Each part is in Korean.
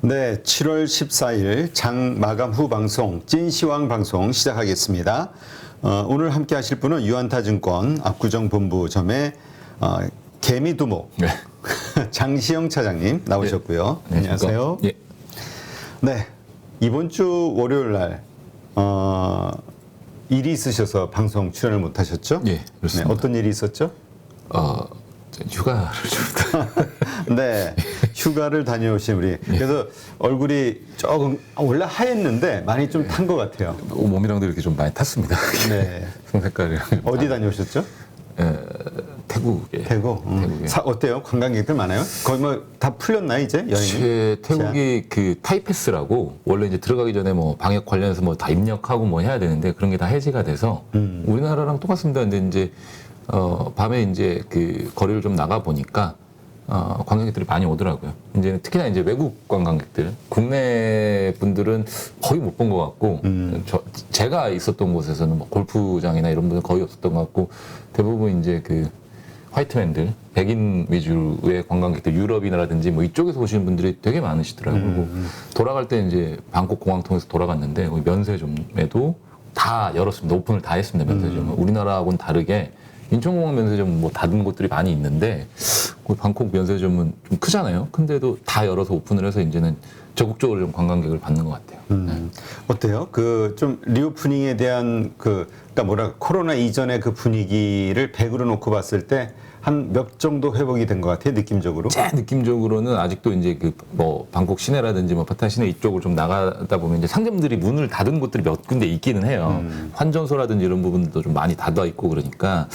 네, 7월 14일 장 마감 후 방송 찐시황 방송 시작하겠습니다. 오늘 함께 하실 분은 유한타증권 압구정본부점의 개미두목 네. 장시영 차장님 나오셨고요. 네. 안녕하세요. 예. 네, 이번 주 월요일 날 일이 있으셔서 방송 출연을 못 하셨죠? 예, 그렇습니다. 네, 어떤 일이 있었죠? 휴가를 좀 네, 휴가를 다녀오신 우리. 그래서 얼굴이 조금 원래 하였는데 많이 좀 탄 것 같아요. 몸이랑도 이렇게 좀 많이 탔습니다. 네. 색깔이 어디 다녀오셨죠? 태국에. 대구. 태국에. 어때요? 관광객들 많아요? 거의 뭐 다 풀렸나 이제 여행이? 태국이 그 타이패스라고 원래 이제 들어가기 전에 뭐 방역 관련해서 뭐 다 입력하고 뭐 해야 되는데 그런 게 다 해지가 돼서 우리나라랑 똑같습니다. 근데 이제 밤에 이제 그 거리를 좀 나가 보니까 관광객들이 많이 오더라고요. 이제 특히나 이제 외국 관광객들, 국내 분들은 거의 못 본 것 같고, 제가 있었던 곳에서는 뭐 골프장이나 이런 분들 거의 없었던 것 같고, 대부분 이제 그 화이트맨들, 백인 위주의 관광객들, 유럽이나라든지 뭐 이쪽에서 오시는 분들이 되게 많으시더라고요. 그리고 돌아갈 때 이제 방콕 공항 통해서 돌아갔는데, 거기 면세점에도 다 열었습니다. 오픈을 다 했습니다. 면세점은. 우리나라하고는 다르게 인천공항 면세점 뭐 닫은 곳들이 많이 있는데 그 방콕 면세점은 좀 크잖아요. 근데도 다 열어서 오픈을 해서 이제는 적극적으로 좀 관광객을 받는 것 같아요. 네. 어때요? 그 좀 리오프닝에 대한 그러니까 뭐랄까 코로나 이전의 그 분위기를 100으로 놓고 봤을 때 한 몇 정도 회복이 된 것 같아요, 느낌적으로? 제 느낌적으로는 아직도 이제 그 뭐 방콕 시내라든지 뭐 파탄 시내 이쪽을 좀 나가다 보면 이제 상점들이 문을 닫은 곳들이 몇 군데 있기는 해요. 환전소라든지 이런 부분도 좀 많이 닫아 있고 그러니까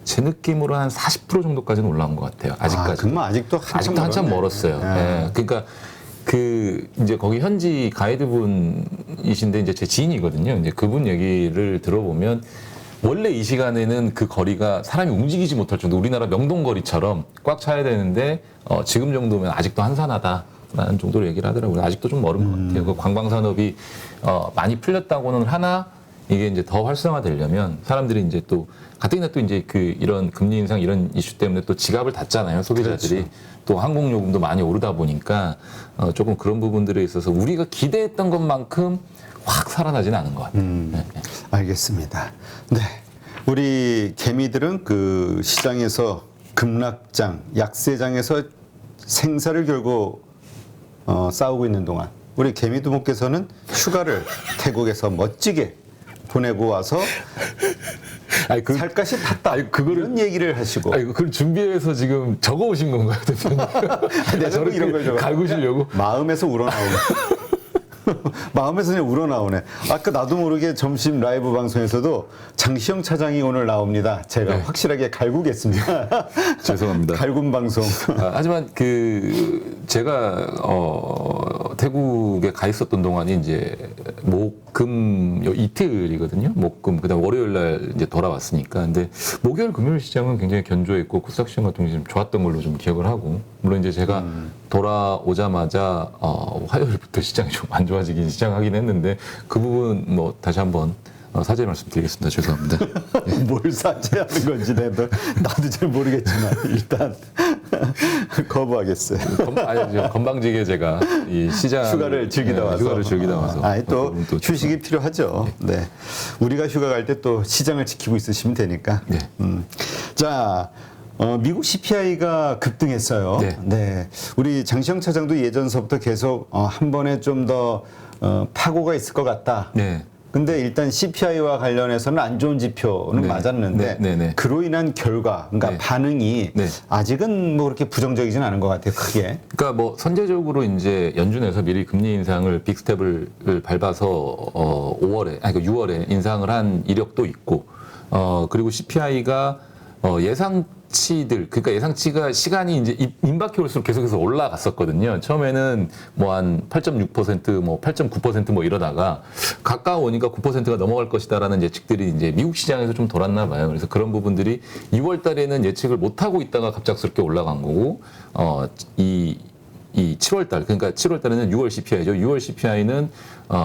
제 느낌으로 한 40% 정도까지는 올라온 것 같아요. 아직까지. 그러면 아직도 한참 멀었어요. 예. 그러니까 그 이제 거기 현지 가이드분이신데 이제 제 지인이거든요. 이제 그분 얘기를 들어보면 원래 이 시간에는 그 거리가 사람이 움직이지 못할 정도 우리나라 명동거리처럼 꽉 차야 되는데 지금 정도면 아직도 한산하다라는 정도로 얘기를 하더라고요. 아직도 좀 멀은 것 같아요. 그 관광산업이 많이 풀렸다고는 하나 이게 이제 더 활성화되려면 사람들이 이제 또 가뜩이나 또 이제 그 이런 금리 인상 이런 이슈 때문에 또 지갑을 닫잖아요. 소비자들이. 그렇죠. 또 항공요금도 많이 오르다 보니까 조금 그런 부분들에 있어서 우리가 기대했던 것만큼 확 살아나지는 않은 것 같아요. 네. 알겠습니다. 네, 우리 개미들은 그 시장에서 급락장, 약세장에서 생사를 걸고 싸우고 있는 동안 우리 개미두목께서는 휴가를 태국에서 멋지게 보내고 와서 살갗이 탔다. 이런 얘기를 하시고. 그걸 준비해서 지금 적어 오신 건가요, 대표님? 저는 이런 걸 적어. 갈구시려고? 마음에서 우러나오네. 마음에서 그냥 우러나오네. 아까 나도 모르게 점심 라이브 방송에서도 장시영 차장이 오늘 나옵니다. 제가 네. 확실하게 갈구겠습니다. 죄송합니다. 갈군 방송. 하지만 그 제가 태국에 가 있었던 동안이 이제 목금 이틀이거든요. 목금 그다음 월요일 날 이제 돌아왔으니까. 근데 목요일 금요일 시장은 굉장히 견조했고 코스닥 시장 같은 게 좀 좋았던 걸로 좀 기억을 하고 물론 이제 제가 돌아오자마자 화요일부터 시장이 좀 안 좋아지긴 시작하긴 했는데 그 부분 뭐 다시 한번 사죄 말씀드리겠습니다. 죄송합니다. 뭘 사죄하는 건지 나도 잘 모르겠지만 일단 거부하겠어요. 건방지게 제가 이 시장 휴가를 즐기다 와서 휴가를 즐기다 와서 또 휴식이 필요하죠. 네. 우리가 휴가 갈 때 또 시장을 지키고 있으시면 되니까. 네. 자. 미국 CPI가 급등했어요. 네. 네. 우리 장시영 차장도 예전서부터 계속 한 번에 좀 더 파고가 있을 것 같다. 네. 근데 일단 CPI와 관련해서는 안 좋은 지표는 네. 맞았는데 네. 그로 인한 결과, 그러니까 네. 반응이 네. 아직은 뭐 그렇게 부정적이진 않은 것 같아요. 크게. 그러니까 뭐 선제적으로 이제 연준에서 미리 금리 인상을 빅스텝을 밟아서 6월에 인상을 한 이력도 있고 그리고 CPI가 예상치들, 그러니까 예상치가 시간이 이제 임박해 올수록 계속해서 올라갔었거든요. 처음에는 뭐 한 8.6%, 뭐 8.9% 뭐 이러다가 가까워오니까 9%가 넘어갈 것이다라는 예측들이 이제 미국 시장에서 좀 돌았나 봐요. 그래서 그런 부분들이 6월 달에는 예측을 못 하고 있다가 갑작스럽게 올라간 거고, 이 7월 달, 그러니까 7월 달에는 6월 CPI죠. 6월 CPI는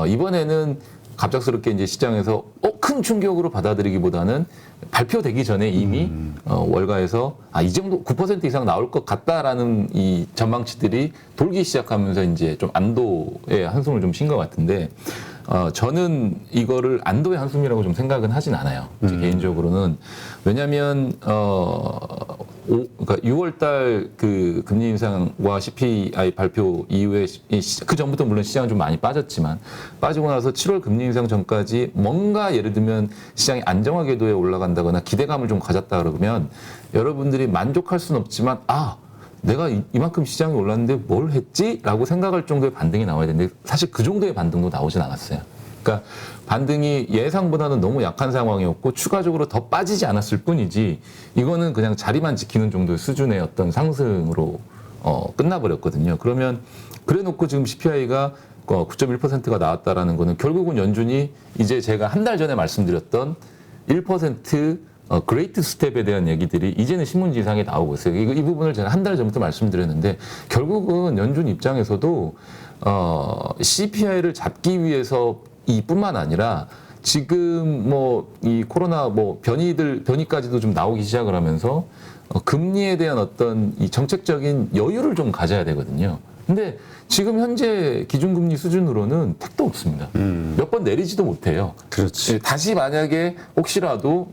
이번에는 갑작스럽게 이제 시장에서 큰 충격으로 받아들이기보다는 발표되기 전에 이미 월가에서 이 정도 9% 이상 나올 것 같다라는 이 전망치들이 돌기 시작하면서 이제 좀 안도의 한숨을 좀 쉰 것 같은데 저는 이거를 안도의 한숨이라고 좀 생각은 하진 않아요. 제 개인적으로는. 왜냐하면 그러니까 6월달 그 금리 인상과 CPI 발표 이후에 그 전부터 물론 시장은 좀 많이 빠졌지만 빠지고 나서 7월 금리 인상 전까지 뭔가 예를 들면 시장이 안정화 궤도에 올라간다거나 기대감을 좀 가졌다 그러면 여러분들이 만족할 수는 없지만 내가 이만큼 시장이 올랐는데 뭘 했지? 라고 생각할 정도의 반등이 나와야 되는데 사실 그 정도의 반등도 나오진 않았어요. 그러니까 반등이 예상보다는 너무 약한 상황이었고 추가적으로 더 빠지지 않았을 뿐이지 이거는 그냥 자리만 지키는 정도의 수준의 어떤 상승으로 끝나버렸거든요. 그러면 그래놓고 지금 CPI가 9.1%가 나왔다라는 거는 결국은 연준이 이제 제가 한 달 전에 말씀드렸던 1% 그레이트 스텝에 대한 얘기들이 이제는 신문지상에 나오고 있어요. 이 부분을 제가 한 달 전부터 말씀드렸는데 결국은 연준 입장에서도 CPI를 잡기 위해서 이뿐만 아니라 지금 이 코로나 변이까지도 좀 나오기 시작을 하면서 금리에 대한 어떤 이 정책적인 여유를 좀 가져야 되거든요. 근데 지금 현재 기준금리 수준으로는 택도 없습니다. 몇 번 내리지도 못해요. 그렇지. 다시 만약에 혹시라도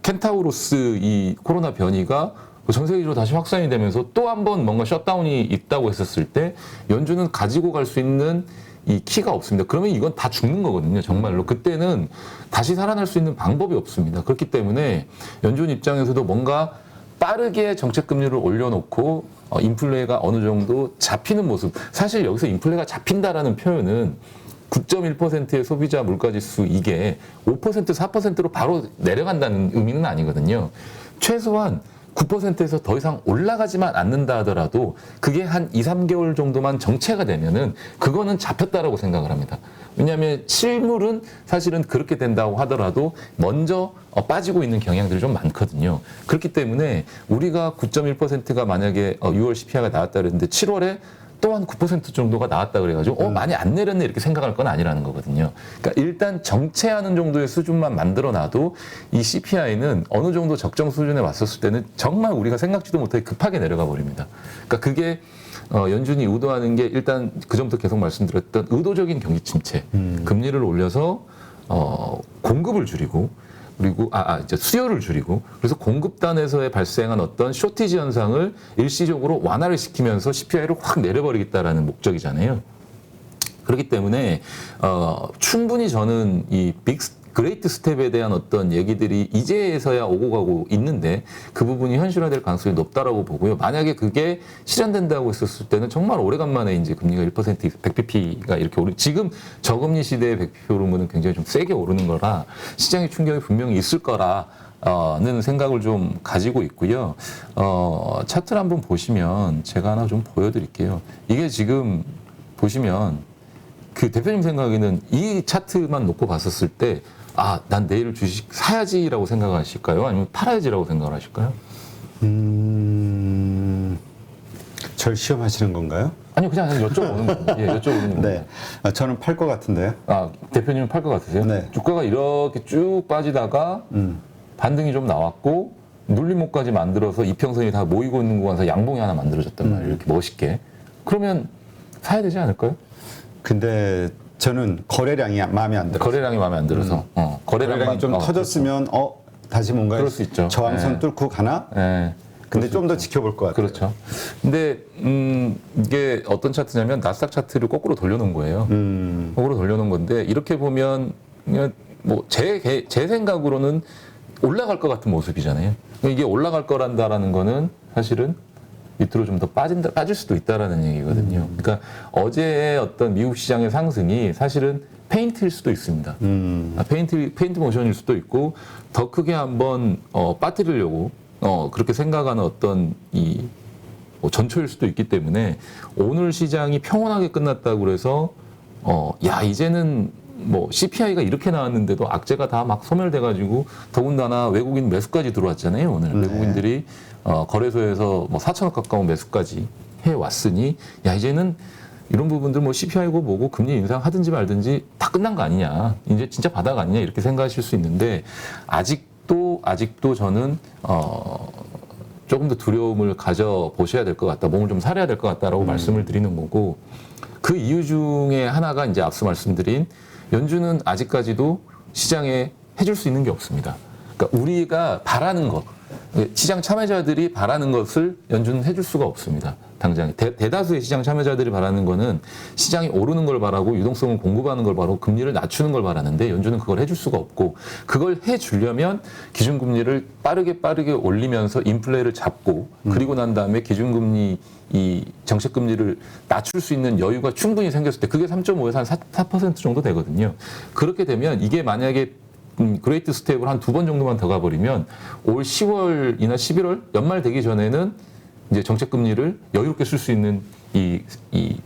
켄타우로스 이 코로나 변이가 전 세계적으로 다시 확산이 되면서 또 한 번 뭔가 셧다운이 있다고 했었을 때 연준은 가지고 갈 수 있는 이 키가 없습니다. 그러면 이건 다 죽는 거거든요. 정말로. 그때는 다시 살아날 수 있는 방법이 없습니다. 그렇기 때문에 연준 입장에서도 뭔가 빠르게 정책금리를 올려놓고 인플레가 어느 정도 잡히는 모습. 사실 여기서 인플레가 잡힌다라는 표현은 9.1%의 소비자 물가지수 이게 5% 4%로 바로 내려간다는 의미는 아니거든요. 최소한 9%에서 더 이상 올라가지만 않는다 하더라도 그게 한 2, 3개월 정도만 정체가 되면은 그거는 잡혔다라고 생각을 합니다. 왜냐하면 실물은 사실은 그렇게 된다고 하더라도 먼저 빠지고 있는 경향들이 좀 많거든요. 그렇기 때문에 우리가 9.1%가 만약에 6월 CPI가 나왔다 그랬는데 7월에 또 한 9% 정도가 나왔다 그래가지고 많이 안 내렸네 이렇게 생각할 건 아니라는 거거든요. 그러니까 일단 정체하는 정도의 수준만 만들어놔도 이 CPI는 어느 정도 적정 수준에 왔었을 때는 정말 우리가 생각지도 못하게 급하게 내려가 버립니다. 그러니까 그게 연준이 의도하는 게 일단 그 전부터 계속 말씀드렸던 의도적인 경기 침체, 금리를 올려서 공급을 줄이고 그리고 이제 수요를 줄이고 그래서 공급단에서의 발생한 어떤 쇼티지 현상을 일시적으로 완화를 시키면서 CPI를 확 내려버리겠다라는 목적이잖아요. 그렇기 때문에 충분히 저는 이 그레이트 스텝에 대한 어떤 얘기들이 이제서야 오고 가고 있는데 그 부분이 현실화될 가능성이 높다라고 보고요. 만약에 그게 실현된다고 했었을 때는 정말 오래간만에 이제 금리가 1% 100bp가 이렇게 지금 저금리 시대의 100bp 오른 거는 굉장히 좀 세게 오르는 거라 시장의 충격이 분명히 있을 거라는 생각을 좀 가지고 있고요. 차트를 한번 보시면 제가 하나 좀 보여드릴게요. 이게 지금 보시면 그 대표님 생각에는 이 차트만 놓고 봤었을 때 난 내일 주식 사야지라고 생각하실까요? 아니면 팔아야지라고 생각을 하실까요? 절 시험하시는 건가요? 아니요, 그냥 여쭤보는 겁니다. 예, 여쭤보는 겁니다. 네. 저는 팔 것 같은데요. 대표님은 팔 것 같으세요? 네. 주가가 이렇게 쭉 빠지다가 반등이 좀 나왔고 눌림목까지 만들어서 이평선이 다 모이고 있는 구간에서 양봉이 하나 만들어졌단 말이에요. 이렇게 멋있게. 그러면 사야 되지 않을까요? 근데 저는 거래량이 마음에 안 들어요. 거래량이 마음에 안 들어서. 거래량이 좀 터졌으면 다시 뭔가 그럴 수 있죠. 저항선 뚫고 가나? 네. 근데 좀 더 지켜볼 것 같아요. 그렇죠. 근데 이게 어떤 차트냐면 나스닥 차트를 거꾸로 돌려놓은 거예요. 거꾸로 돌려놓은 건데 이렇게 보면 그냥 제 생각으로는 올라갈 것 같은 모습이잖아요. 이게 올라갈 거란다라는 거는 사실은 밑으로 좀 더 빠질 수도 있다라는 얘기거든요. 그러니까 어제의 어떤 미국 시장의 상승이 사실은 페인트일 수도 있습니다. 페인트 모션일 수도 있고 더 크게 한번 빠뜨리려고 그렇게 생각하는 어떤 전초일 수도 있기 때문에 오늘 시장이 평온하게 끝났다고 그래서 이제는 CPI가 이렇게 나왔는데도 악재가 다 막 소멸돼가지고 더군다나 외국인 매수까지 들어왔잖아요. 오늘 외국인들이 거래소에서 4천억 가까운 매수까지 해왔으니 이제는 이런 부분들 뭐 CPI고 뭐고 금리 인상하든지 말든지 다 끝난 거 아니냐. 이제 진짜 바닥 아니냐 이렇게 생각하실 수 있는데 아직도 저는 조금 더 두려움을 가져보셔야 될 것 같다. 몸을 좀 사려야 될 것 같다라고 말씀을 드리는 거고 그 이유 중에 하나가 이제 앞서 말씀드린 연준은 아직까지도 시장에 해줄 수 있는 게 없습니다. 그러니까 우리가 바라는 것, 시장 참여자들이 바라는 것을 연준은 해줄 수가 없습니다. 당장 대다수의 시장 참여자들이 바라는 거는 시장이 오르는 걸 바라고 유동성을 공급하는 걸 바라고 금리를 낮추는 걸 바라는데 연준은 그걸 해줄 수가 없고 그걸 해주려면 기준금리를 빠르게 올리면서 인플레를 잡고 그리고 난 다음에 기준금리 이 정책금리를 낮출 수 있는 여유가 충분히 생겼을 때 그게 3.5에서 한 4% 정도 되거든요. 그렇게 되면 이게 만약에 그레이트 스텝을 한 2번 정도만 더 가버리면 올 10월이나 11월 연말 되기 전에는 이제 정책금리를 여유롭게 쓸 수 있는 이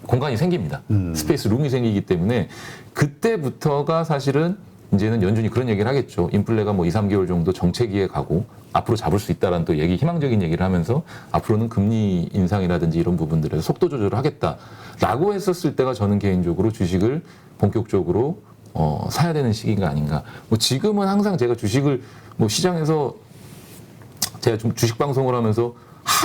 공간이 생깁니다. 스페이스 룸이 생기기 때문에 그때부터가 사실은 이제는 연준이 그런 얘기를 하겠죠. 인플레가 뭐 2, 3개월 정도 정체기에 가고 앞으로 잡을 수 있다라는 또 희망적인 얘기를 하면서 앞으로는 금리 인상이라든지 이런 부분들에서 속도 조절을 하겠다라고 했었을 때가 저는 개인적으로 주식을 본격적으로 사야 되는 시기가 아닌가. 뭐 지금은 항상 제가 주식을 뭐 시장에서 제가 좀 주식 방송을 하면서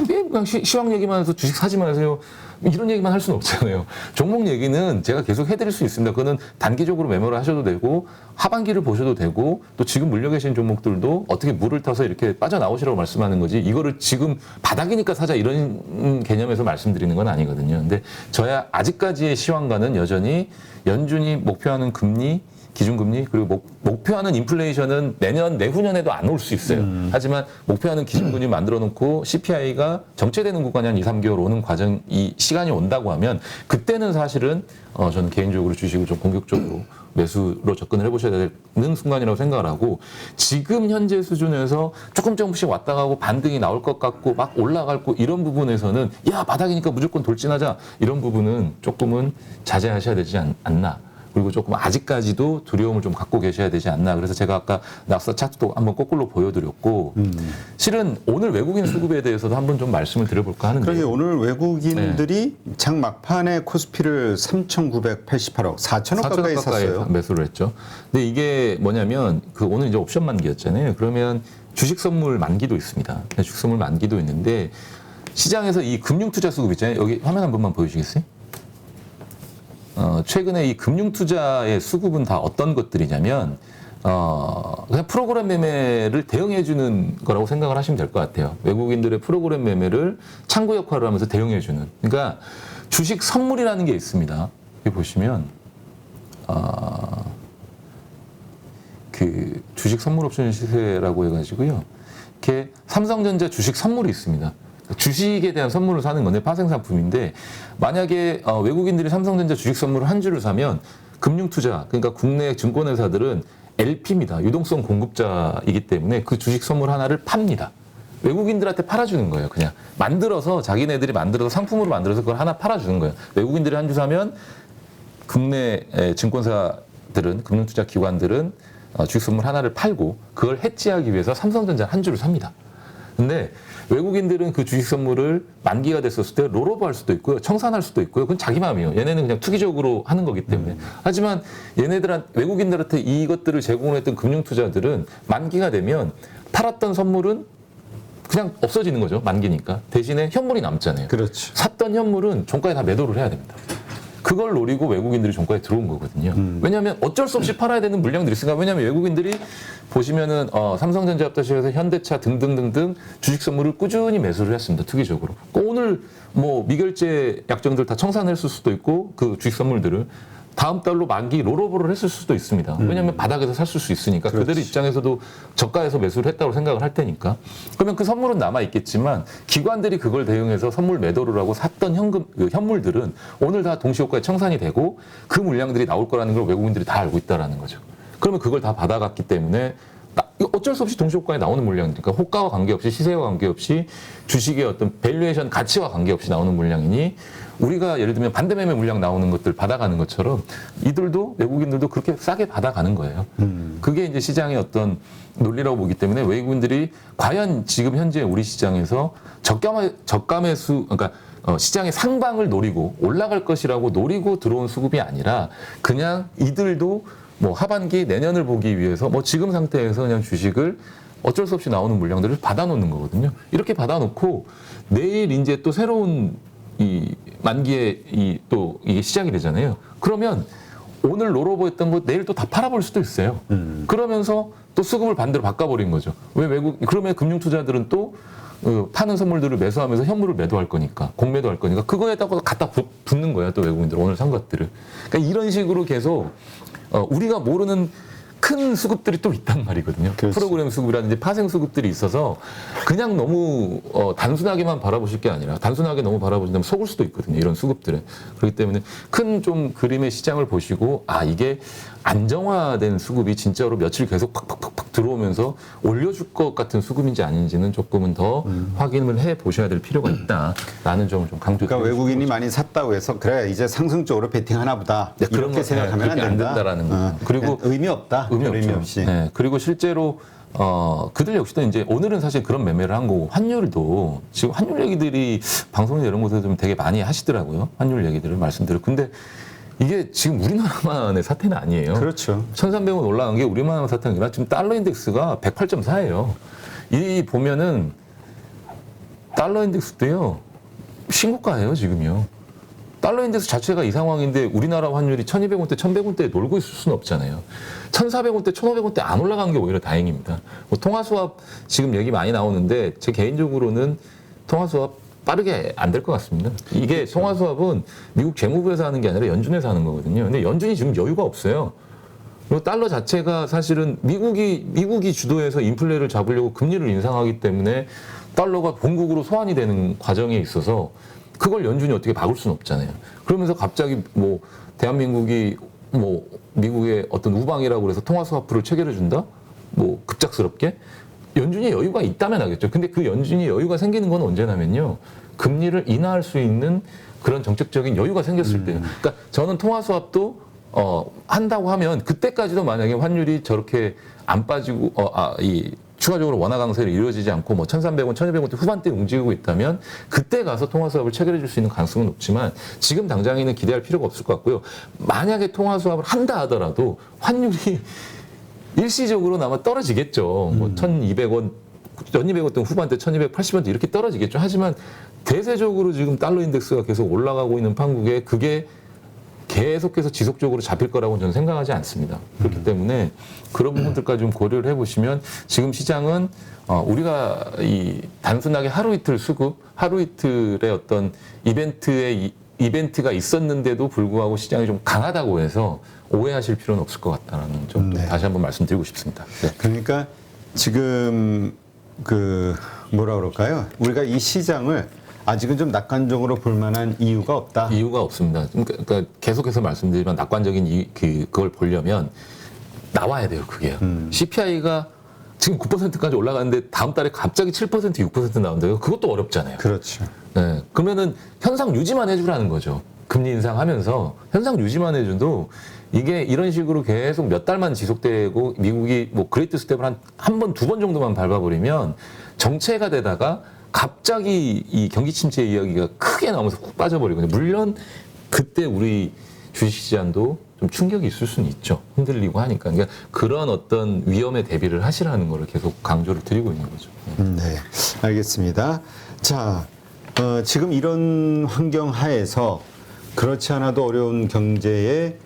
매일 그냥 시황 얘기만 해서 주식 사지 마세요. 이런 얘기만 할 수는 없잖아요. 종목 얘기는 제가 계속 해드릴 수 있습니다. 그거는 단기적으로 메모를 하셔도 되고 하반기를 보셔도 되고 또 지금 물려 계신 종목들도 어떻게 물을 타서 이렇게 빠져나오시라고 말씀하는 거지 이거를 지금 바닥이니까 사자 이런 개념에서 말씀드리는 건 아니거든요. 근데 저야 아직까지의 시황과는 여전히 연준이 목표하는 금리 기준금리 그리고 목표하는 인플레이션은 내후년에도 안 올 수 있어요. 하지만 목표하는 기준금리 만들어 놓고 CPI가 정체되는 구간이 한 2, 3개월 오는 이 시간이 온다고 하면 그때는 사실은 저는 개인적으로 주식을 좀 공격적으로 매수로 접근을 해보셔야 되는 순간이라고 생각을 하고 지금 현재 수준에서 조금씩 왔다 가고 반등이 나올 것 같고 막 올라갈 거 이런 부분에서는 야 바닥이니까 무조건 돌진하자 이런 부분은 조금은 자제하셔야 되지 않나. 그리고 조금 아직까지도 두려움을 좀 갖고 계셔야 되지 않나. 그래서 제가 아까 낙서 차트도 한번 거꾸로 보여드렸고 실은 오늘 외국인 수급에 대해서도 한번 좀 말씀을 드려볼까 하는데 그러게 오늘 외국인들이 장 막판에 코스피를 3,988억, 4천억 가까이 샀어요. 매수를 했죠. 근데 이게 뭐냐면 그 오늘 이제 옵션 만기였잖아요. 그러면 주식 선물 만기도 있습니다. 주식 선물 만기도 있는데 시장에서 이 금융투자 수급 있잖아요. 여기 화면 한 번만 보여주시겠어요? 최근에 이 금융투자의 수급은 다 어떤 것들이냐면, 그냥 프로그램 매매를 대응해주는 거라고 생각을 하시면 될 것 같아요. 외국인들의 프로그램 매매를 창구 역할을 하면서 대응해주는. 그러니까 주식 선물이라는 게 있습니다. 여기 보시면, 그 주식 선물 옵션 시세라고 해가지고요. 이렇게 삼성전자 주식 선물이 있습니다. 주식에 대한 선물을 사는 건데 파생상품인데 만약에 외국인들이 삼성전자 주식 선물을 한 주를 사면 금융투자 그러니까 국내 증권회사들은 LP입니다. 유동성 공급자이기 때문에 그 주식 선물 하나를 팝니다. 외국인들한테 팔아주는 거예요. 그냥 만들어서 자기네들이 만들어서 상품으로 만들어서 그걸 하나 팔아주는 거예요. 외국인들이 한 주 사면 국내 증권사들은 금융투자 기관들은 주식 선물 하나를 팔고 그걸 해지하기 위해서 삼성전자 한 주를 삽니다. 근데 외국인들은 그 주식 선물을 만기가 됐었을 때 롤오버 할 수도 있고요. 청산할 수도 있고요. 그건 자기 마음이에요. 얘네는 그냥 투기적으로 하는 거기 때문에. 하지만 외국인들한테 이것들을 제공을 했던 금융투자들은 만기가 되면 팔았던 선물은 그냥 없어지는 거죠. 만기니까. 대신에 현물이 남잖아요. 그렇죠. 샀던 현물은 종가에 다 매도를 해야 됩니다. 그걸 노리고 외국인들이 종가에 들어온 거거든요. 왜냐하면 어쩔 수 없이 팔아야 되는 물량들이 있으니까. 왜냐하면 외국인들이 보시면은 삼성전자부터 시작해서 현대차 등등등등 주식 선물을 꾸준히 매수를 했습니다. 투기적으로. 오늘 뭐 미결제 약정들 다 청산했을 수도 있고 그 주식 선물들을 다음 달로 만기 롤오버를 했을 수도 있습니다. 왜냐하면 바닥에서 샀을 수 있으니까. 그렇지. 그들 입장에서도 저가에서 매수를 했다고 생각을 할 테니까. 그러면 그 선물은 남아 있겠지만 기관들이 그걸 대응해서 선물 매도를 하고 샀던 현물들은 오늘 다 동시효과에 청산이 되고 그 물량들이 나올 거라는 걸 외국인들이 다 알고 있다라는 거죠. 그러면 그걸 다 받아갔기 때문에 어쩔 수 없이 동시효과에 나오는 물량이니까 호가와 관계없이 시세와 관계없이 주식의 어떤 밸류에이션 가치와 관계없이 나오는 물량이니 우리가 예를 들면 반대매매 물량 나오는 것들 받아가는 것처럼 이들도 외국인들도 그렇게 싸게 받아가는 거예요. 그게 이제 시장의 어떤 논리라고 보기 때문에 외국인들이 과연 지금 현재 우리 시장에서 저가 매수 그러니까 시장의 상방을 노리고 올라갈 것이라고 노리고 들어온 수급이 아니라 그냥 이들도 뭐 하반기 내년을 보기 위해서 뭐 지금 상태에서 그냥 주식을 어쩔 수 없이 나오는 물량들을 받아놓는 거거든요. 이렇게 받아놓고 내일 이제 또 새로운 이 만기에 또 이게 시작이 되잖아요. 그러면 오늘 롤오버했던 거 내일 또 다 팔아볼 수도 있어요. 그러면서 또 수급을 반대로 바꿔버린 거죠. 왜 그러면 금융투자들은 또 파는 선물들을 매수하면서 현물을 매도할 거니까, 공매도할 거니까 그거에다가 갖다 붙는 거야, 또 외국인들 오늘 산 것들을. 그러니까 이런 식으로 계속 우리가 모르는 큰 수급들이 또 있단 말이거든요. 그렇지. 프로그램 수급이라든지 파생 수급들이 있어서 그냥 너무 단순하게만 바라보실 게 아니라 단순하게 너무 바라보신다면 속을 수도 있거든요. 이런 수급들은. 그렇기 때문에 큰 좀 그림의 시장을 보시고 이게 안정화된 수급이 진짜로 며칠 계속 팍팍팍팍 들어오면서 올려줄 것 같은 수급인지 아닌지는 조금은 더 확인을 해 보셔야 될 필요가 있다라는 점을 좀 강조드리고 그러니까 외국인이 많이 샀다고 해서 그래 이제 상승 쪽으로 베팅하나 보다 네, 그런 이렇게 거, 생각하면 그렇게 안 된다. 된다라는 거. 그리고 의미 없다. 의미 없죠. 없이. 네, 그리고 실제로 그들 역시도 이제 오늘은 사실 그런 매매를 한 거고 환율도 지금 환율 얘기들이 방송이나 이런 곳에서 좀 되게 많이 하시더라고요. 환율 얘기들을 말씀드려. 근데 이게 지금 우리나라만의 사태는 아니에요. 그렇죠. 1,300원 올라간 게 우리만의 사태가 아니라 지금 달러 인덱스가 108.4예요. 이 보면은 달러 인덱스도요. 신고가예요, 지금요. 달러 인덱스 자체가 이 상황인데 우리나라 환율이 1,200원대, 1,100원대에 놀고 있을 수는 없잖아요. 1,400원대, 1,500원대 안 올라간 게 오히려 다행입니다. 뭐 통화수합 지금 얘기 많이 나오는데 제 개인적으로는 통화수합 빠르게 안 될 것 같습니다. 이게 그렇죠. 통화수합은 미국 재무부에서 하는 게 아니라 연준에서 하는 거거든요. 근데 연준이 지금 여유가 없어요. 그리고 달러 자체가 사실은 미국이 주도해서 인플레를 잡으려고 금리를 인상하기 때문에 달러가 본국으로 소환이 되는 과정에 있어서 그걸 연준이 어떻게 막을 수는 없잖아요. 그러면서 갑자기 뭐 대한민국이 뭐 미국의 어떤 우방이라고 그래서 통화수화풀을 체결해 준다? 뭐 급작스럽게? 연준이 여유가 있다면 하겠죠. 근데 그 연준이 여유가 생기는 건 언제냐면요. 금리를 인하할 수 있는 그런 정책적인 여유가 생겼을 때요. 그러니까 저는 통화수합도 한다고 하면 그때까지도 만약에 환율이 저렇게 안 빠지고 추가적으로 원화 강세를 이루어지지 않고 뭐 1,300원, 1,200원대 후반대 움직이고 있다면 그때 가서 통화수합을 체결해 줄 수 있는 가능성은 높지만 지금 당장에는 기대할 필요가 없을 것 같고요. 만약에 통화수합을 한다 하더라도 환율이 일시적으로나마 떨어지겠죠. 뭐 1,200원, 1,200원 후반대 1,280원대 이렇게 떨어지겠죠. 하지만 대세적으로 지금 달러 인덱스가 계속 올라가고 있는 판국에 그게 계속해서 지속적으로 잡힐 거라고 저는 생각하지 않습니다. 그렇기 때문에 그런 부분들까지 좀 고려를 해보시면 지금 시장은 우리가 이 단순하게 하루 이틀 수급, 하루 이틀의 어떤 이벤트가 있었는데도 불구하고 시장이 좀 강하다고 해서 오해하실 필요는 없을 것 같다는 점 네. 다시 한번 말씀드리고 싶습니다. 네. 그러니까 지금 뭐라 그럴까요? 우리가 이 시장을 아직은 좀 낙관적으로 볼 만한 이유가 없다. 이유가 없습니다. 그러니까 계속해서 말씀드리지만 낙관적인 그걸 보려면 나와야 돼요. 그게요. CPI가 지금 9%까지 올라가는데 다음 달에 갑자기 7%, 6% 나온다고요? 그것도 어렵잖아요. 그렇죠. 네. 그러면은 현상 유지만 해주라는 거죠. 금리 인상하면서 현상 유지만 해줘도 이게 이런 식으로 계속 몇 달만 지속되고 미국이 뭐 그레이트 스텝을 한 번, 두 번 정도만 밟아버리면 정체가 되다가 갑자기 이 경기 침체 이야기가 크게 나오면서 훅 빠져버리거든요. 물론 그때 우리 주식시장도 좀 충격이 있을 수는 있죠. 흔들리고 하니까. 그러니까 그런 어떤 위험에 대비를 하시라는 거를 계속 강조를 드리고 있는 거죠. 네, 알겠습니다. 자, 지금 이런 환경 하에서 그렇지 않아도 어려운 경제에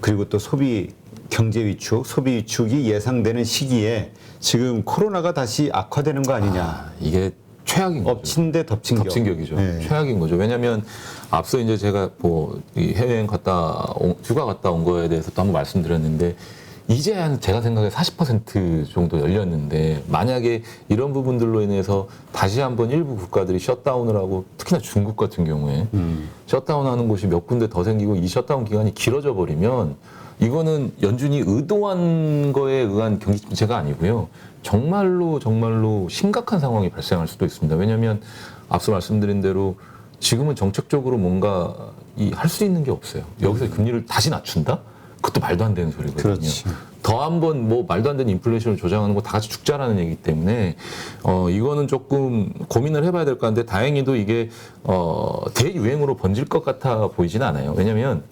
그리고 또 경제 위축, 소비 위축이 예상되는 시기에 지금 코로나가 다시 악화되는 거 아니냐. 이게 최악인 거죠. 엎친 데 덮친 격. 덮친 격이죠. 네. 최악인 거죠. 왜냐하면 앞서 이제 제가 이 해외여행 휴가 갔다 온 거에 대해서 또 한번 말씀드렸는데 이제 한 제가 생각에 40% 정도 열렸는데 만약에 이런 부분들로 인해서 다시 한번 일부 국가들이 셧다운을 하고 특히나 중국 같은 경우에 셧다운하는 곳이 몇 군데 더 생기고 이 셧다운 기간이 길어져 버리면 이거는 연준이 의도한 거에 의한 경기 침체가 아니고요. 정말로 심각한 상황이 발생할 수도 있습니다. 왜냐하면 앞서 말씀드린 대로 지금은 정책적으로 뭔가 할 수 있는 게 없어요. 여기서 금리를 다시 낮춘다? 그것도 말도 안 되는 소리거든요. 그렇지. 더 더 한 번 뭐 말도 안 되는 인플레이션을 조장하는 거 다 같이 죽자라는 얘기이기 때문에 이거는 조금 고민을 해봐야 될 것 같은데 다행히도 이게 대유행으로 번질 것 같아 보이지는 않아요. 왜냐하면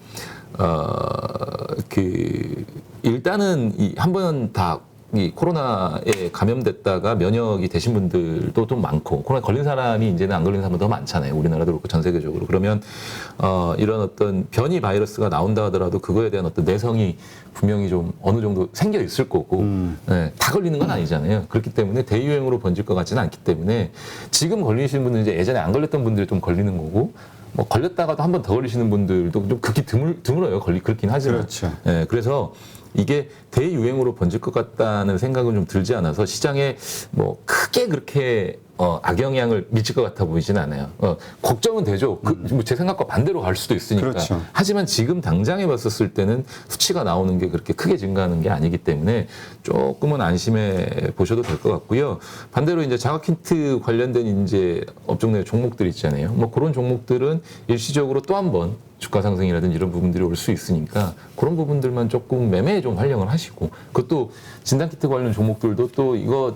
일단은 한 번 다 이 코로나에 감염됐다가 면역이 되신 분들도 좀 많고 코로나 걸린 사람이 이제는 안 걸린 사람은 더 많잖아요. 우리나라도 그렇고 전 세계적으로. 그러면 이런 어떤 변이 바이러스가 나온다 하더라도 그거에 대한 어떤 내성이 분명히 좀 어느 정도 생겨 있을 거고 네, 다 걸리는 건 아니잖아요. 그렇기 때문에 대유행으로 번질 것 같지는 않기 때문에 지금 걸리신 분들은 이제 예전에 안 걸렸던 분들이 좀 걸리는 거고 뭐 걸렸다가도 한 번 더 걸리시는 분들도 좀 극히 드물어요. 그렇긴 하지만. 그렇죠. 네, 그래서 이게 대유행으로 번질 것 같다는 생각은 좀 들지 않아서 시장에 뭐 크게 그렇게 악영향을 미칠 것 같아 보이지는 않아요. 걱정은 되죠. 뭐 제 생각과 반대로 갈 수도 있으니까. 그렇죠. 하지만 지금 당장에 봤었을 때는 수치가 나오는 게 그렇게 크게 증가하는 게 아니기 때문에 조금은 안심해 보셔도 될 것 같고요. 반대로 이제 자가 킨트 관련된 이제 업종 내 종목들 있잖아요. 뭐 그런 종목들은 일시적으로 또 한 번 주가 상승이라든지 이런 부분들이 올 수 있으니까 그런 부분들만 조금 매매에 좀 활용을 하시고 그것도 진단키트 관련 종목들도 또 이거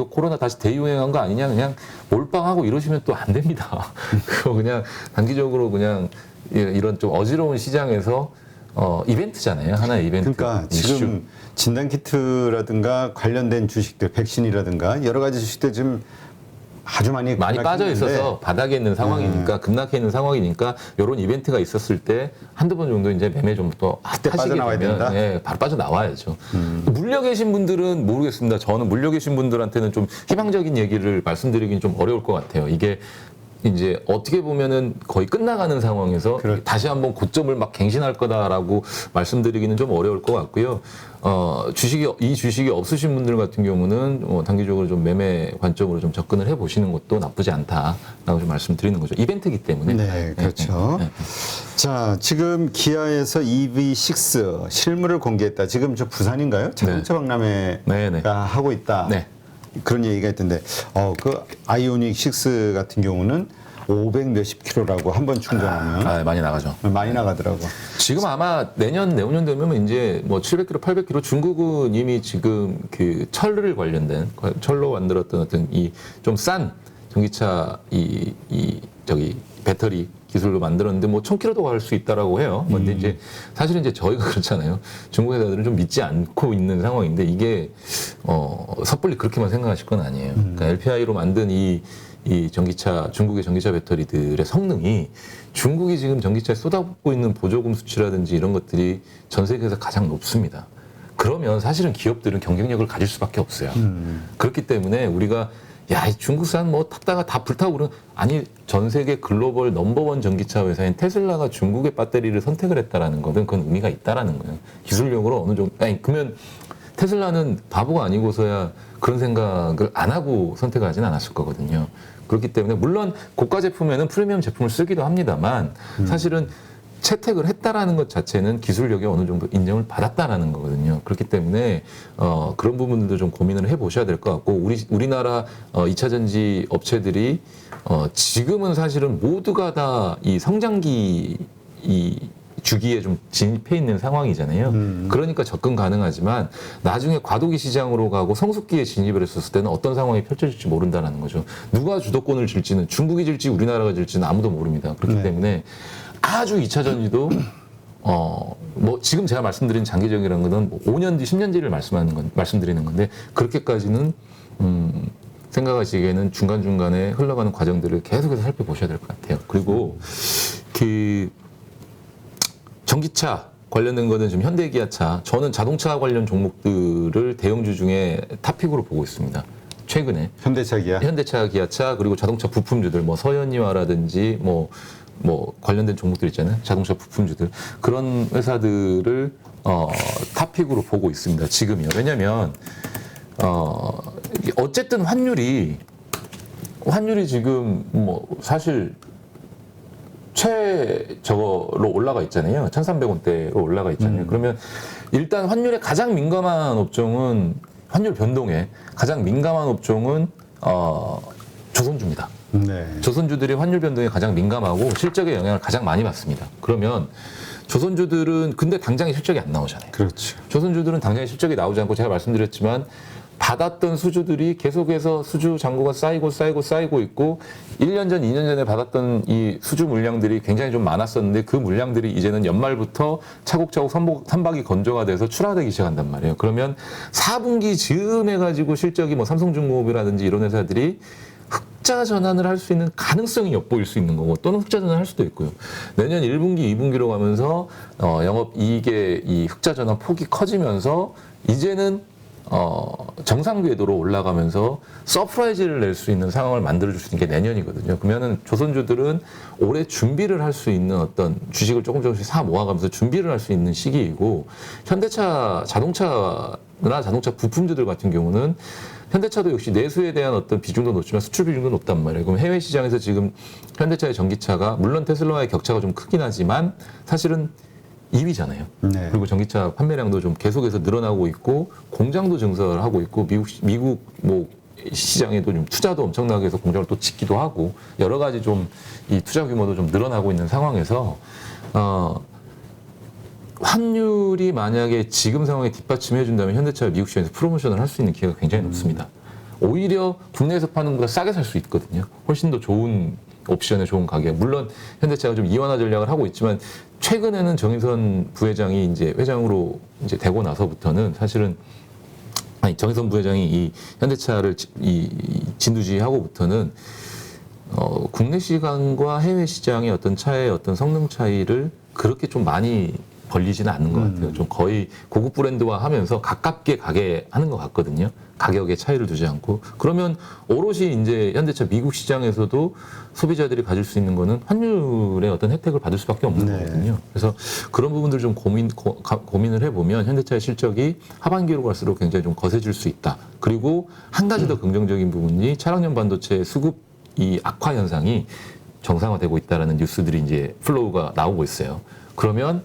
코로나 다시 대유행한 거 아니냐 그냥 몰빵하고 이러시면 또 안 됩니다. 그거 그냥 단기적으로 그냥 이런 좀 어지러운 시장에서 이벤트잖아요. 하나의 이벤트. 그러니까 지금 진단키트라든가 관련된 주식들, 백신이라든가 여러 가지 주식들 지금 아주 많이 빠져 있어서 바닥에 있는 상황이니까 급락해 있는 상황이니까 이런 이벤트가 있었을 때 한두 번 정도 이제 매매 좀 또 하시게 빠져나와야 되면 된다? 예, 바로 빠져나와야죠. 물려 계신 분들은 모르겠습니다. 저는 물려 계신 분들한테는 좀 희망적인 얘기를 말씀드리긴 좀 어려울 것 같아요. 이게 이제 어떻게 보면은 거의 끝나가는 상황에서 그렇죠. 다시 한번 고점을 막 갱신할 거다라고 말씀드리기는 좀 어려울 것 같고요. 이 주식이 없으신 분들 같은 경우는 단기적으로 좀 매매 관점으로 좀 접근을 해 보시는 것도 나쁘지 않다라고 좀 말씀드리는 거죠. 이벤트이기 때문에. 네, 그렇죠. 자, 지금 기아에서 EV6 실물을 공개했다. 지금 저 부산인가요? 자동차 박람회가 네. 하고 있다. 네. 그런 얘기가 있던데, 그 아이오닉 6 같은 경우는 500 몇십 킬로라고 한 번 충전하면 많이 나가죠. 많이 나가더라고. 지금 아마 내후년 되면 이제 뭐 700km, 800km 중국은 이미 지금 그 철을 관련된 철로 만들었던 어떤 이 좀 싼 전기차 배터리 기술로 만들었는데 뭐 1000km도 갈 수 있다라고 해요. 근데 이제 사실은 이제 저희가 그렇잖아요. 중국 회사들은 좀 믿지 않고 있는 상황인데 이게 섣불리 그렇게만 생각하실 건 아니에요. 그러니까 LPI로 만든 이 중국의 전기차 배터리들의 성능이 중국이 지금 전기차에 쏟아붓고 있는 보조금 수치라든지 이런 것들이 전 세계에서 가장 높습니다. 그러면 사실은 기업들은 경쟁력을 가질 수밖에 없어요. 그렇기 때문에 우리가 이 중국산 뭐 탔다가 다 불타고 그러면 아니 전 세계 글로벌 넘버원 전기차 회사인 테슬라가 중국의 배터리를 선택을 했다라는 거는 그건 의미가 있다라는 거예요. 기술력으로 어느 정도 그러면 테슬라는 바보가 아니고서야 그런 생각을 안 하고 선택을 하진 않았을 거거든요. 그렇기 때문에 물론 고가 제품에는 프리미엄 제품을 쓰기도 합니다만 사실은 채택을 했다라는 것 자체는 기술력이 어느 정도 인정을 받았다라는 거거든요. 그렇기 때문에 그런 부분들도 좀 고민을 해보셔야 될 것 같고 우리나라 2차 전지 업체들이 지금은 사실은 모두가 다 이 성장기 주기에 좀 진입해 있는 상황이잖아요. 그러니까 접근 가능하지만 나중에 과도기 시장으로 가고 성숙기에 진입을 했었을 때는 어떤 상황이 펼쳐질지 모른다는 거죠. 누가 주도권을 질지는 중국이 질지 우리나라가 질지는 아무도 모릅니다. 그렇기 때문에 아주 2차 전지도 뭐 지금 제가 말씀드린 장기적이라는 것은 뭐 5년 뒤, 10년 뒤를 말씀드리는 건데 그렇게까지는 생각하시기에는 중간중간에 흘러가는 과정들을 계속해서 살펴보셔야 될 것 같아요. 그리고 전기차 관련된 거는 지금 현대기아차, 저는 자동차 관련 종목들을 대형주 중에 탑픽으로 보고 있습니다. 최근에 현대차 기아차 그리고 자동차 부품주들 뭐 서현이와라든지 뭐 관련된 종목들 있잖아요. 자동차 부품주들 그런 회사들을 탑픽으로 보고 있습니다. 지금이요. 왜냐하면 어쨌든 환율이 지금 뭐 사실 저거로 올라가 있잖아요. 1,300원대로 올라가 있잖아요. 그러면 일단 환율에 가장 민감한 업종은 환율 변동에 가장 민감한 업종은 조선주입니다. 네. 조선주들이 환율 변동에 가장 민감하고 실적에 영향을 가장 많이 받습니다. 그러면 조선주들은 근데 당장에 실적이 안 나오잖아요. 그렇죠. 조선주들은 당장에 실적이 나오지 않고 제가 말씀드렸지만 받았던 수주들이 계속해서 수주 잔고가 쌓이고 있고 1년 전, 2년 전에 받았던 이 수주 물량들이 굉장히 좀 많았었는데 그 물량들이 이제는 연말부터 차곡차곡 선박이 건조가 돼서 출하되기 시작한단 말이에요. 그러면 4분기 즈음 해가지고 실적이 뭐 삼성중공업이라든지 이런 회사들이 흑자 전환을 할 수 있는 가능성이 엿보일 수 있는 거고 또는 흑자 전환을 할 수도 있고요. 내년 1분기, 2분기로 가면서 영업이익의 이 흑자 전환 폭이 커지면서 이제는 정상 궤도로 올라가면서 서프라이즈를 낼 수 있는 상황을 만들어줄 수 있는 게 내년이거든요. 그러면은 조선주들은 올해 준비를 할 수 있는 어떤 주식을 조금씩 사 모아가면서 준비를 할 수 있는 시기이고 현대차 자동차나 자동차 부품주들 같은 경우는 현대차도 역시 내수에 대한 어떤 비중도 높지만 수출 비중도 높단 말이에요. 그럼 해외 시장에서 지금 현대차의 전기차가 물론 테슬라와의 격차가 좀 크긴 하지만 사실은 2위잖아요. 네. 그리고 전기차 판매량도 좀 계속해서 늘어나고 있고 공장도 증설하고 있고 미국 뭐 시장에도 좀 투자도 엄청나게 해서 공장을 또 짓기도 하고 여러 가지 좀 이 투자 규모도 좀 늘어나고 있는 상황에서 환율이 만약에 지금 상황에 뒷받침해 준다면 현대차가 미국 시장에서 프로모션을 할 수 있는 기회가 굉장히 높습니다. 오히려 국내에서 파는 것보다 싸게 살 수 있거든요. 훨씬 더 좋은 옵션에 좋은 가격. 물론 현대차가 좀 이원화 전략을 하고 있지만 최근에는 정의선 부회장이 이제 회장으로 이제 되고 나서부터는 사실은 정의선 부회장이 이 현대차를 진두지휘하고부터는 국내 시장과 해외 시장의 어떤 차의 어떤 성능 차이를 그렇게 좀 많이 벌리지는 않는 것 같아요. 좀 거의 고급 브랜드화 하면서 가깝게 가게 하는 것 같거든요. 가격의 차이를 두지 않고. 그러면 오롯이 이제 현대차 미국 시장에서도 소비자들이 가질 수 있는 거는 환율의 어떤 혜택을 받을 수밖에 없는 네. 거거든요. 그래서 그런 부분들 좀 고민을 해보면 현대차의 실적이 하반기로 갈수록 굉장히 좀 거세질 수 있다. 그리고 한 가지 더 긍정적인 부분이 차량용 반도체 수급 이 악화 현상이 정상화되고 있다라는 뉴스들이 이제 플로우가 나오고 있어요. 그러면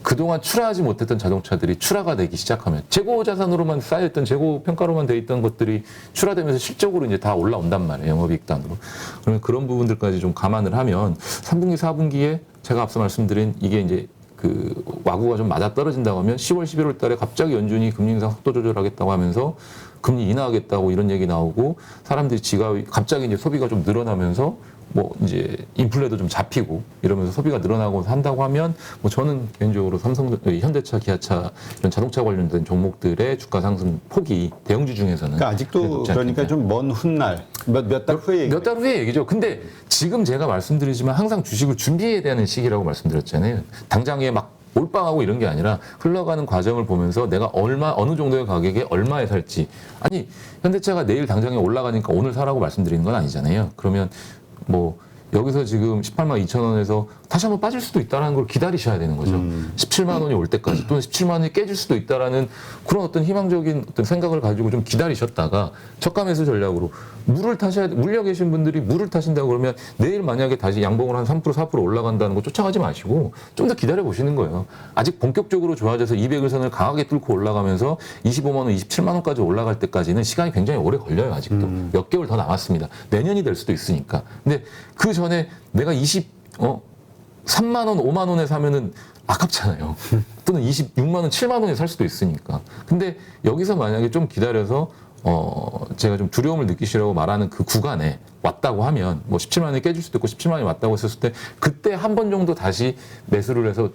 그동안 출하하지 못했던 자동차들이 출하가 되기 시작하면 재고 자산으로만 쌓여있던 재고 평가로만 돼 있던 것들이 출하되면서 실적으로 이제 다 올라온단 말이에요. 영업이익 단으로. 그러면 그런 부분들까지 좀 감안을 하면 3분기, 4분기에 제가 앞서 말씀드린 이게 이제 그 와구가 좀 맞아 떨어진다고 하면 10월, 11월 달에 갑자기 연준이 금리 인상 속도 조절하겠다고 하면서 금리 인하하겠다고 이런 얘기 나오고 사람들이 지갑이 갑자기 이제 소비가 좀 늘어나면서 뭐 이제 인플레도 좀 잡히고 이러면서 소비가 늘어나고 한다고 하면 뭐 저는 개인적으로 현대차, 기아차 이런 자동차 관련된 종목들의 주가 상승 폭이 대형주 중에서는 그러니까 아직도 그러니까 좀 먼 훗날 몇 달 후에 몇 달 후의 얘기죠. 근데 지금 제가 말씀드리지만 항상 주식을 준비해야 되는 시기라고 말씀드렸잖아요. 당장에 막 몰빵하고 이런 게 아니라 흘러가는 과정을 보면서 내가 어느 정도의 가격에 얼마에 살지. 아니 현대차가 내일 당장에 올라가니까 오늘 사라고 말씀드리는 건 아니잖아요. 그러면 뭐 여기서 지금 18만 2천 원에서 다시 한번 빠질 수도 있다는 걸 기다리셔야 되는 거죠. 17만 원이 올 때까지 또는 17만 원이 깨질 수도 있다라는 그런 어떤 희망적인 어떤 생각을 가지고 좀 기다리셨다가 저가 매수 전략으로 물려 계신 분들이 물을 타신다고 그러면 내일 만약에 다시 양봉을 한 3% 4% 올라간다는 거 쫓아가지 마시고 좀 더 기다려 보시는 거예요. 아직 본격적으로 좋아져서 200일선을 강하게 뚫고 올라가면서 25만 원, 27만 원까지 올라갈 때까지는 시간이 굉장히 오래 걸려요. 아직도 몇 개월 더 남았습니다. 내년이 될 수도 있으니까. 근데 그 전에 내가 3만 원, 5만 원에 사면은 아깝잖아요. 또는 26만 원, 7만 원에 살 수도 있으니까. 근데 여기서 만약에 좀 기다려서 제가 좀 두려움을 느끼시라고 말하는 그 구간에 왔다고 하면 뭐 17만 원이 깨질 수도 있고 17만 원이 왔다고 했을 때 그때 한 번 정도 다시 매수를 해서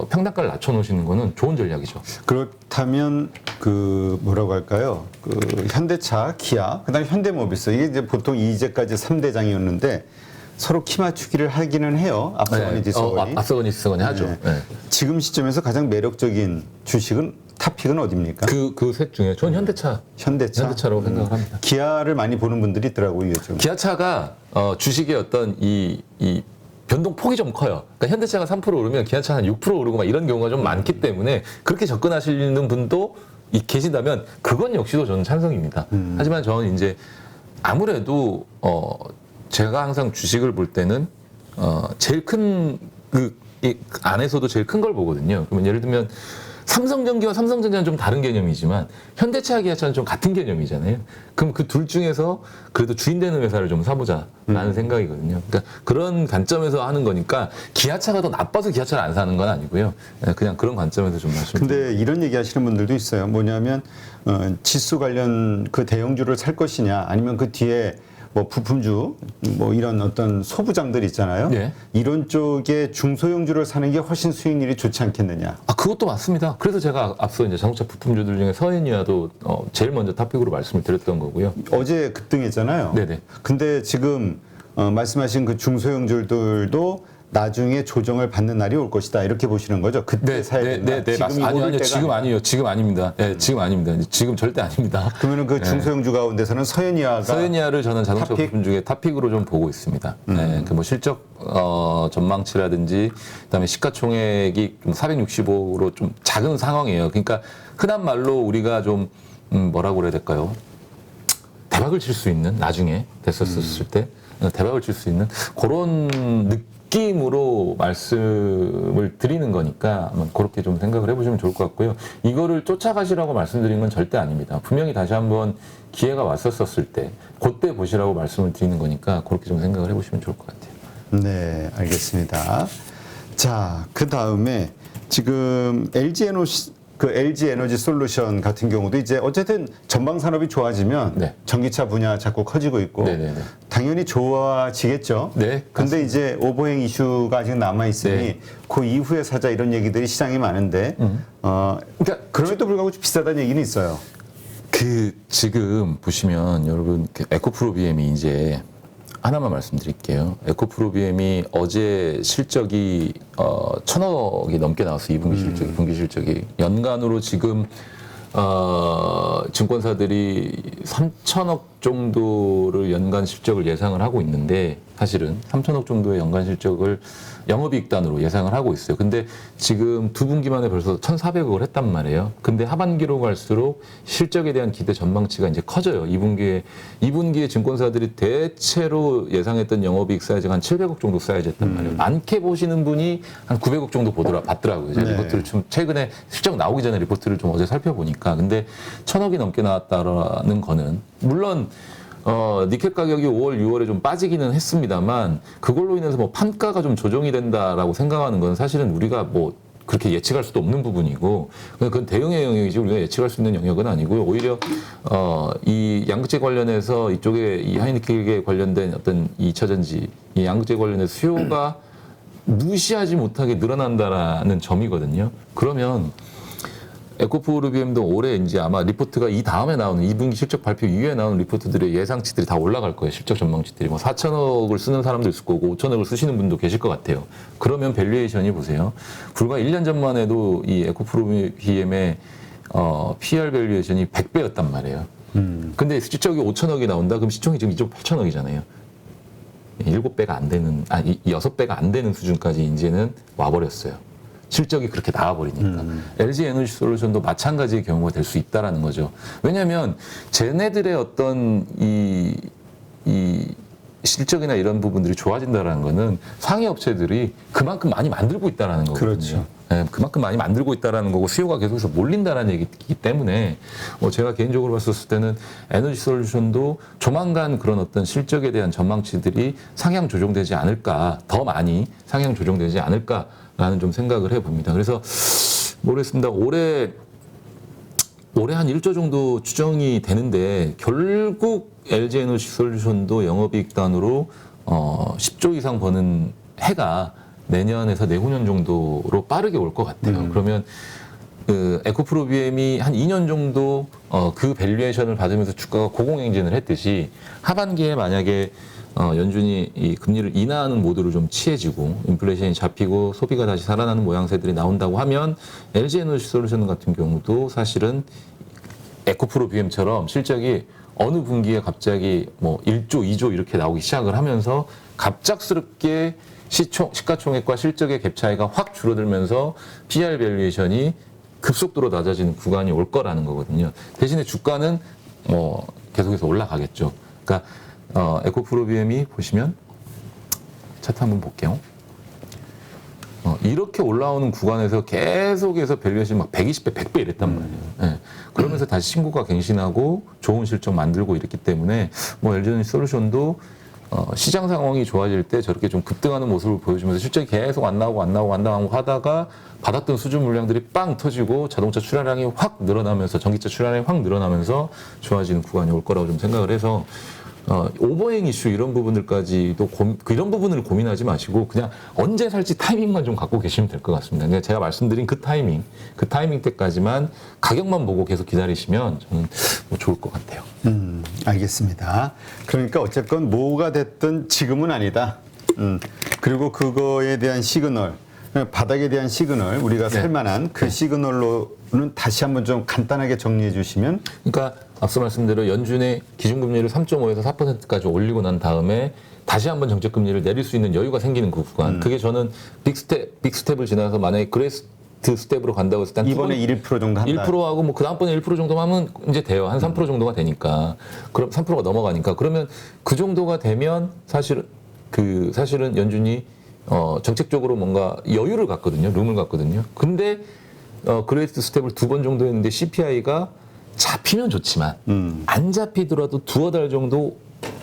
평단가를 낮춰 놓으시는 거는 좋은 전략이죠. 그렇다면 그 뭐라고 할까요? 그 현대차, 기아, 그다음에 현대모비스 이게 이제 보통 이제까지 3대장이었는데 서로 키 맞추기를 하기는 해요. 앞서거니 뒤서거니. 앞서거니 뒤서거니 하죠. 네. 네. 지금 시점에서 가장 매력적인 주식은 탑픽은 어디입니까? 그 셋 중에 저는 현대차라고 생각을 합니다. 기아를 많이 보는 분들이 있더라고요, 요즘. 기아차가 주식의 어떤 이 변동 폭이 좀 커요. 그러니까 현대차가 3% 오르면 기아차는 6% 오르고 막 이런 경우가 좀 많기 때문에 그렇게 접근하시는 분도 계신다면 그건 역시도 저는 찬성입니다. 하지만 저는 이제 아무래도 제가 항상 주식을 볼 때는 제일 큰 이 안에서도 제일 큰 걸 보거든요. 그러면 예를 들면 삼성전기와 삼성전자는 좀 다른 개념이지만 현대차, 기아차는 좀 같은 개념이잖아요. 그럼 그 둘 중에서 그래도 주인 되는 회사를 좀 사보자라는 생각이거든요. 그러니까 그런 관점에서 하는 거니까 기아차가 더 나빠서 기아차를 안 사는 건 아니고요. 그냥 그런 관점에서 좀 말씀드립니다. 근데 이런 얘기 하시는 분들도 있어요. 뭐냐면 지수 관련 그 대형주를 살 것이냐 아니면 그 뒤에 뭐 부품주 뭐 이런 어떤 소부장들 있잖아요. 네. 이런 쪽에 중소형주를 사는 게 훨씬 수익률이 좋지 않겠느냐. 그것도 맞습니다. 그래서 제가 앞서 이제 자동차 부품주들 중에 서해니아도 제일 먼저 탑픽으로 말씀을 드렸던 거고요. 어제 급등했잖아요. 네네. 근데 지금 말씀하신 그 중소형주들도 나중에 조정을 받는 날이 올 것이다. 이렇게 보시는 거죠. 그때 사야 된다. 지금이 아니요, 오를 아니요, 때가 지금 아니라. 아니에요. 지금 아닙니다. 예, 지금 아닙니다. 지금 절대 아닙니다. 그러면은 그 중소형주 가운데서는 서현이아가 서해니아를 저는 자동차 탑픽? 부품 중에 탑픽으로 좀 보고 있습니다. 네, 그 뭐 실적 전망치라든지 그다음에 시가총액이 좀 465로 좀 작은 상황이에요. 그러니까 흔한 말로 우리가 좀 뭐라고 그래야 될까요? 대박을 칠 수 있는 나중에 됐었을 때 대박을 칠 수 있는 그런 느낌으로 말씀을 드리는 거니까 한번 그렇게 좀 생각을 해보시면 좋을 것 같고요. 이거를 쫓아가시라고 말씀드린 건 절대 아닙니다. 분명히 다시 한번 기회가 왔었을 때 그때 보시라고 말씀을 드리는 거니까 그렇게 좀 생각을 해보시면 좋을 것 같아요. 네, 알겠습니다. 자, 그 다음에 지금 LG 에너지 솔루션 같은 경우도 이제 어쨌든 전방 산업이 좋아지면 네. 전기차 분야 자꾸 커지고 있고 네네네. 당연히 좋아지겠죠. 네, 근데 이제 오버행 이슈가 아직 남아 있으니 네. 그 이후에 사자 이런 얘기들이 시장에 많은데 그러니까 그럼에도 불구하고 좀 비싸다는 얘기는 있어요. 지금 보시면 여러분 에코프로 BM이 이제 하나만 말씀드릴게요. 에코프로 BM이 어제 실적이 1,000억이 넘게 나왔어. 2분기 실적이, 분기 실적이. 연간으로 지금 증권사들이 3,000억 정도를 연간 실적을 예상을 하고 있는데 사실은 3,000억 정도의 연간 실적을 영업이익단으로 예상을 하고 있어요. 근데 지금 두 분기 만에 벌써 1,400억을 했단 말이에요. 근데 하반기로 갈수록 실적에 대한 기대 전망치가 이제 커져요. 2분기에 증권사들이 대체로 예상했던 영업이익 사이즈가 한 700억 정도 사이즈였단 말이에요. 많게 보시는 분이 한 900억 정도 봤더라고요. 제가 네. 리포트를 좀 최근에 실적 나오기 전에 리포트를 좀 어제 살펴보니까. 근데 1,000억이 넘게 나왔다라는 거는 물론 니켈 가격이 5월, 6월에 좀 빠지기는 했습니다만 그걸로 인해서 뭐 판가가 좀 조정이 된다라고 생각하는 건 사실은 우리가 뭐 그렇게 예측할 수도 없는 부분이고 그건 대응의 영역이지 우리가 예측할 수 있는 영역은 아니고요. 오히려 이 양극재 관련해서 이쪽에 이 하이니켈에 관련된 어떤 2차 전지 이 양극재 관련해서 수요가 무시하지 못하게 늘어난다라는 점이거든요. 그러면 에코프로 BM도 올해 이제 아마 리포트가 이 다음에 나오는 2분기 실적 발표 이후에 나오는 리포트들의 예상치들이 다 올라갈 거예요. 실적 전망치들이. 뭐 4천억을 쓰는 사람도 있을 거고 5천억을 쓰시는 분도 계실 것 같아요. 그러면 밸류에이션이 보세요. 불과 1년 전만 해도 이 에코프로 BM의 PR 밸류에이션이 100배였단 말이에요. 근데 실적이 5천억이 나온다? 그럼 시총이 지금 이쪽 8천억이잖아요. 7배가 안 되는, 6배가 안 되는 수준까지 이제는 와버렸어요. 실적이 그렇게 나와버리니까. LG 에너지 솔루션도 마찬가지의 경우가 될 수 있다라는 거죠. 왜냐하면 쟤네들의 어떤 이 실적이나 이런 부분들이 좋아진다라는 거는 상위 업체들이 그만큼 많이 만들고 있다라는 거거든요. 그렇죠. 네, 그만큼 많이 만들고 있다라는 거고 수요가 계속해서 몰린다라는 얘기이기 때문에 제가 개인적으로 봤었을 때는 에너지 솔루션도 조만간 그런 어떤 실적에 대한 전망치들이 상향 조정되지 않을까, 더 많이 상향 조정되지 않을까라는 좀 생각을 해봅니다. 그래서 모르겠습니다. 올해 한 1조 정도 추정이 되는데 결국 LG 에너지 솔루션도 영업이익단으로 10조 이상 버는 해가 내년에서 내후년 정도로 빠르게 올 것 같아요. 그러면 그 에코프로 BM이 한 2년 정도 그 밸류에이션을 받으면서 주가가 고공행진을 했듯이 하반기에 만약에 연준이 이 금리를 인하하는 모드로 좀 취해지고 인플레이션이 잡히고 소비가 다시 살아나는 모양새들이 나온다고 하면 LG 에너지 솔루션 같은 경우도 사실은 에코프로 BM처럼 실적이 어느 분기에 갑자기 뭐 1조, 2조 이렇게 나오기 시작을 하면서 갑작스럽게 시가총액과 실적의 갭 차이가 확 줄어들면서 PR 밸류에이션이 급속도로 낮아지는 구간이 올 거라는 거거든요. 대신에 주가는 계속해서 올라가겠죠. 그러니까 에코프로 BM이 보시면 차트 한번 볼게요. 이렇게 올라오는 구간에서 계속해서 밸류에이션이 막 120배, 100배 이랬단 말이에요. 예. 그러면서 다시 신고가 갱신하고 좋은 실적 만들고 이랬기 때문에 뭐 LG에너지솔루션도 시장 상황이 좋아질 때 저렇게 좀 급등하는 모습을 보여주면서 실적이 계속 안 나오고 하다가 받았던 수주 물량들이 빵 터지고 자동차 출하량이 확 늘어나면서 전기차 출하량이 확 늘어나면서 좋아지는 구간이 올 거라고 좀 생각을 해서 오버행 이슈 이런 부분들까지도 이런 부분을 고민하지 마시고 그냥 언제 살지 타이밍만 좀 갖고 계시면 될 것 같습니다. 그러니까 제가 말씀드린 그 타이밍 때까지만 가격만 보고 계속 기다리시면 저는 뭐 좋을 것 같아요. 알겠습니다. 그러니까 어쨌건 뭐가 됐든 지금은 아니다. 그리고 그거에 대한 시그널, 바닥에 대한 시그널, 우리가 살만한 그 시그널로는 다시 한번 좀 간단하게 정리해 주시면. 그러니까 앞서 말씀대로 연준의 기준금리를 3.5에서 4%까지 올리고 난 다음에 다시 한번 정책금리를 내릴 수 있는 여유가 생기는 그 구간. 그게 저는 빅스텝을 지나서 만약에 그레이트 스텝으로 간다고 했을 때 이번에 1% 정도 한다. 1%하고 뭐 그 다음번에 1% 정도만 하면 이제 돼요. 한 3% 정도가 되니까. 그럼 3%가 넘어가니까. 그러면 그 정도가 되면 사실은 연준이 정책적으로 뭔가 여유를 갖거든요. 룸을 갖거든요. 근데 그레이트 스텝을 2번 정도 했는데 CPI가 잡히면 좋지만 안 잡히더라도 두어 달 정도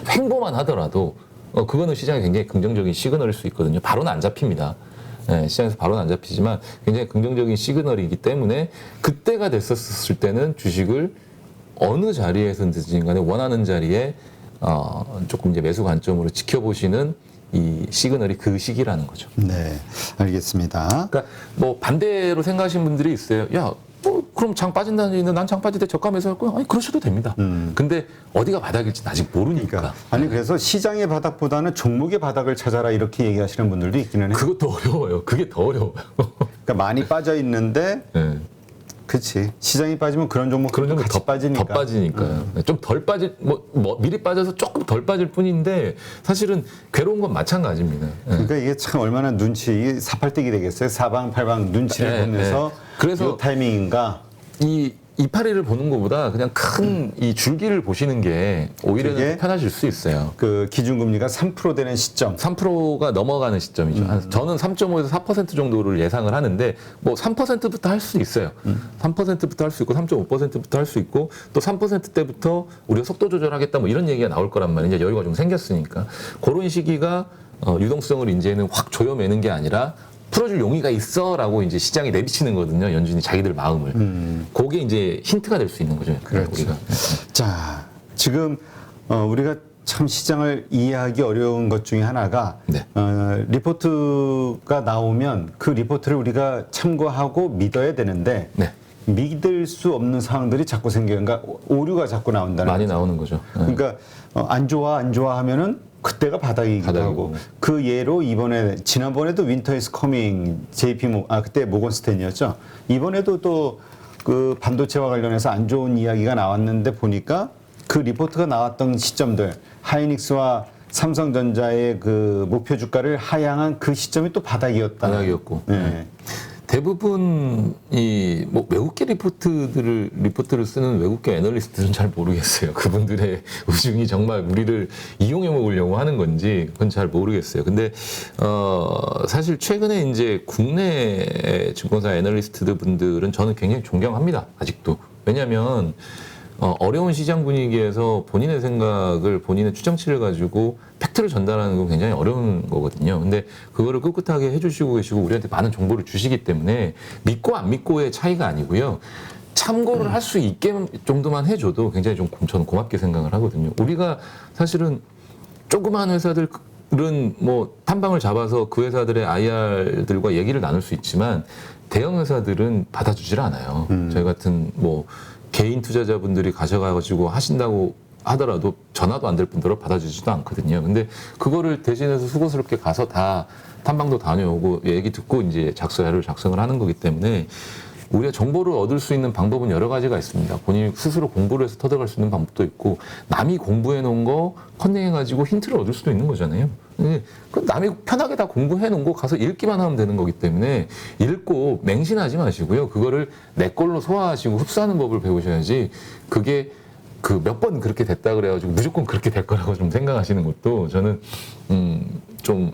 횡보만 하더라도 그거는 시장에 굉장히 긍정적인 시그널일 수 있거든요. 바로는 안 잡힙니다. 네, 시장에서 바로는 안 잡히지만 굉장히 긍정적인 시그널이기 때문에 그때가 됐었을 때는 주식을 어느 자리에서든지 간에 원하는 자리에 조금 이제 매수 관점으로 지켜보시는 이 시그널이 그 시기라는 거죠. 네, 알겠습니다. 그러니까 뭐 반대로 생각하시는 분들이 있어요. 야, 그럼 장 빠진다는 얘기는 난 장 빠질 때 저가 매수할 거야. 아니 그러셔도 됩니다. 근데 어디가 바닥일지는 아직 모르니까. 그러니까. 아니 그래서 시장의 바닥보다는 종목의 바닥을 찾아라 이렇게 얘기하시는 분들도 있기는 해요. 그것도 어려워요. 그게 더 어려워요. 그러니까 많이 빠져 있는데, 네. 그렇지. 시장이 빠지면 그런 종목도 같이 빠지니까. 더 빠지니까요. 좀 덜 빠질 뭐 미리 빠져서 조금 덜 빠질 뿐인데 사실은 괴로운 건 마찬가지입니다. 그러니까 이게 참 얼마나 이게 사팔대기 되겠어요. 사방팔방 눈치를 보면서 그래서 이 타이밍인가. 이 이파리를 보는 것보다 그냥 큰 이 줄기를 보시는 게 오히려 그게 편하실 수 있어요. 그 기준금리가 3% 되는 시점. 3%가 넘어가는 시점이죠. 저는 3.5에서 4% 정도를 예상을 하는데 뭐 3%부터 할 수 있어요. 3%부터 할 수 있고 3.5%부터 할 수 있고 또 3%대부터 우리가 속도 조절하겠다 뭐 이런 얘기가 나올 거란 말이에요. 이제 여유가 좀 생겼으니까. 그런 시기가 유동성을 이제는 확 조여매는 게 아니라 풀어줄 용의가 있어라고 이제 시장에 내비치는 거거든요. 연준이 자기들 마음을. 그게 이제 힌트가 될 수 있는 거죠. 그렇죠. 우리가. 자, 지금 우리가 참 시장을 이해하기 어려운 것 중에 하나가 네. 리포트가 나오면 그 리포트를 우리가 참고하고 믿어야 되는데 네. 믿을 수 없는 상황들이 자꾸 생겨요. 그러니까 오류가 자꾸 나온다는 많이 거죠. 나오는 거죠. 그러니까 안 좋아 하면은 그때가 바닥이기도 바닥이고. 하고 그 예로 지난번에도 윈터 이즈 커밍 그때 모건 스탠이었죠. 이번에도 또 그 반도체와 관련해서 안 좋은 이야기가 나왔는데 보니까 그 리포트가 나왔던 시점들 하이닉스와 삼성전자의 그 목표 주가를 하향한 그 시점이 또 바닥이었고. 네. 대부분 이 뭐 외국계 리포트를 쓰는 외국계 애널리스트는 잘 모르겠어요. 그분들의 우중이 정말 우리를 이용해 먹으려고 하는 건지 그건 잘 모르겠어요. 근데 사실 최근에 이제 국내 증권사 애널리스트 분들은 저는 굉장히 존경합니다. 아직도. 왜냐하면 어려운 시장 분위기에서 본인의 생각을 본인의 추정치를 가지고 팩트를 전달하는 건 굉장히 어려운 거거든요. 근데 그거를 꿋꿋하게 해주시고 계시고 우리한테 많은 정보를 주시기 때문에 믿고 안 믿고의 차이가 아니고요. 참고를 할 수 있게 정도만 해줘도 굉장히 좀 저는 고맙게 생각을 하거든요. 우리가 사실은 조그마한 회사들은 뭐 탐방을 잡아서 그 회사들의 IR들과 얘기를 나눌 수 있지만 대형 회사들은 받아주질 않아요. 저희 같은 뭐 개인 투자자분들이 가셔가지고 하신다고 하더라도 전화도 안 될 뿐더러 받아주지도 않거든요. 근데 그거를 대신해서 수고스럽게 가서 다 탐방도 다녀오고 얘기 듣고 이제 자료를 작성을 하는 거기 때문에 우리가 정보를 얻을 수 있는 방법은 여러 가지가 있습니다. 본인이 스스로 공부를 해서 터득할 수 있는 방법도 있고 남이 공부해 놓은 거 컨닝해가지고 힌트를 얻을 수도 있는 거잖아요. 그 남이 편하게 다 공부해 놓은 거 가서 읽기만 하면 되는 거기 때문에 읽고 맹신하지 마시고요. 그거를 내 걸로 소화하시고 흡수하는 법을 배우셔야지 그게 그 몇 번 그렇게 됐다 그래가지고 무조건 그렇게 될 거라고 좀 생각하시는 것도 저는 좀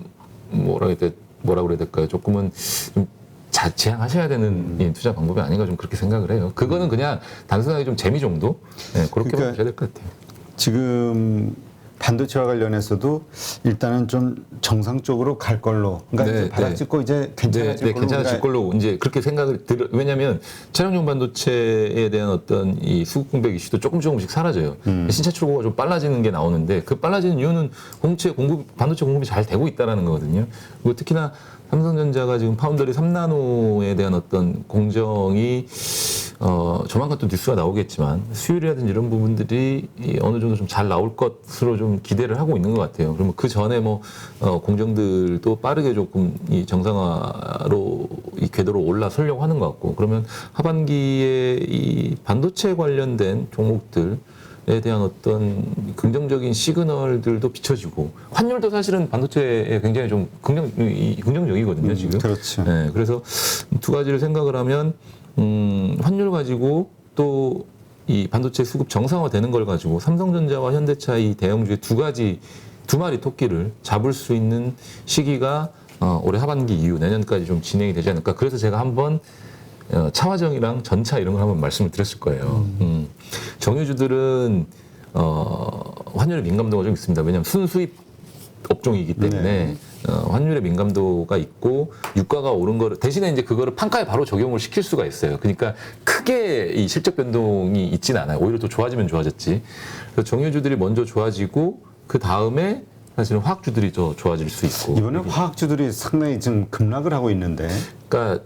뭐라 해야 돼 뭐라 그래야 될까요? 조금은 좀 자제하셔야 되는 예, 투자 방법이 아닌가 좀 그렇게 생각을 해요. 그거는 그냥 단순하게 좀 재미 정도 예, 그렇게 그러니까 보셔야 될 것 같아요. 지금 반도체와 관련해서도 일단은 좀 정상적으로 갈 걸로, 그러니까 네, 이제 바닥찍고 이제 괜찮아질 걸로 괜찮아질 우리가 걸로 이제 그렇게 생각을 들어. 왜냐하면 차량용 반도체에 대한 어떤 이 수급 공백 이슈도 조금씩 사라져요. 신차 출고가 좀 빨라지는 게 나오는데 그 빨라지는 이유는 반도체 공급이 잘 되고 있다라는 거거든요. 그리고 특히나 삼성전자가 지금 파운더리 3나노에 대한 어떤 공정이 조만간 또 뉴스가 나오겠지만 수율이라든지 이런 부분들이 어느 정도 좀 잘 나올 것으로 좀 기대를 하고 있는 것 같아요. 그러면 그 전에 뭐 공정들도 빠르게 조금 이 정상화로 이 궤도로 올라서려고 하는 것 같고, 그러면 하반기에 이 반도체 관련된 종목들 에 대한 어떤 긍정적인 시그널들도 비춰지고, 환율도 사실은 반도체에 굉장히 좀 긍정적이거든요, 지금. 그렇죠. 네, 그래서 두 가지를 생각을 하면 환율 가지고 또 이 반도체 수급 정상화되는 걸 가지고 삼성전자와 현대차 이 대형주의 두 마리 토끼를 잡을 수 있는 시기가 올해 하반기 이후 내년까지 좀 진행이 되지 않을까. 그래서 제가 한번 차화정이랑 전차 이런 걸 한번 말씀을 드렸을 거예요. 정유주들은 환율에 민감도가 좀 있습니다. 왜냐하면 순수입 업종이기 때문에 환율의 민감도가 있고, 유가가 오른 거를 대신에 이제 그거를 판가에 바로 적용을 시킬 수가 있어요. 그러니까 크게 이 실적 변동이 있지는 않아요. 오히려 또 좋아지면 좋아졌지. 그래서 정유주들이 먼저 좋아지고 그 다음에 사실은 화학주들이 더 좋아질 수 있고. 이번에 화학주들이 상당히 지금 급락을 하고 있는데. 그러니까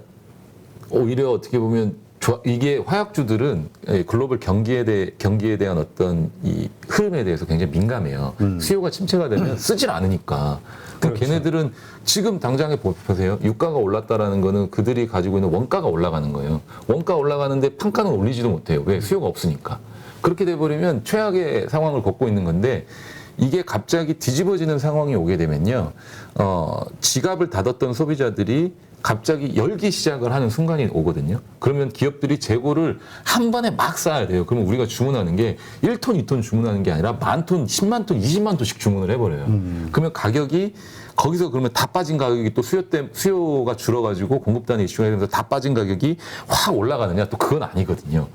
오히려 어떻게 보면 이게 화약주들은 글로벌 경기에 대한 어떤 이 흐름에 대해서 굉장히 민감해요. 수요가 침체가 되면 쓰질 않으니까. 그럼 그렇죠. 걔네들은 지금 당장에 보세요. 유가가 올랐다라는 거는 그들이 가지고 있는 원가가 올라가는 거예요. 원가 올라가는데 판가는 올리지도 못해요. 왜? 수요가 없으니까. 그렇게 돼버리면 최악의 상황을 겪고 있는 건데, 이게 갑자기 뒤집어지는 상황이 오게 되면요, 지갑을 닫았던 소비자들이 갑자기 열기 시작을 하는 순간이 오거든요. 그러면 기업들이 재고를 한 번에 막 쌓아야 돼요. 그러면 우리가 주문하는 게 1톤, 2톤 주문하는 게 아니라 만 톤, 10만 톤, 20만 톤씩 주문을 해버려요. 그러면 가격이 거기서 그러면 다 빠진 가격이 또 수요가 줄어가지고 공급단의 이슈가 되면서 다 빠진 가격이 확 올라가느냐? 또 그건 아니거든요.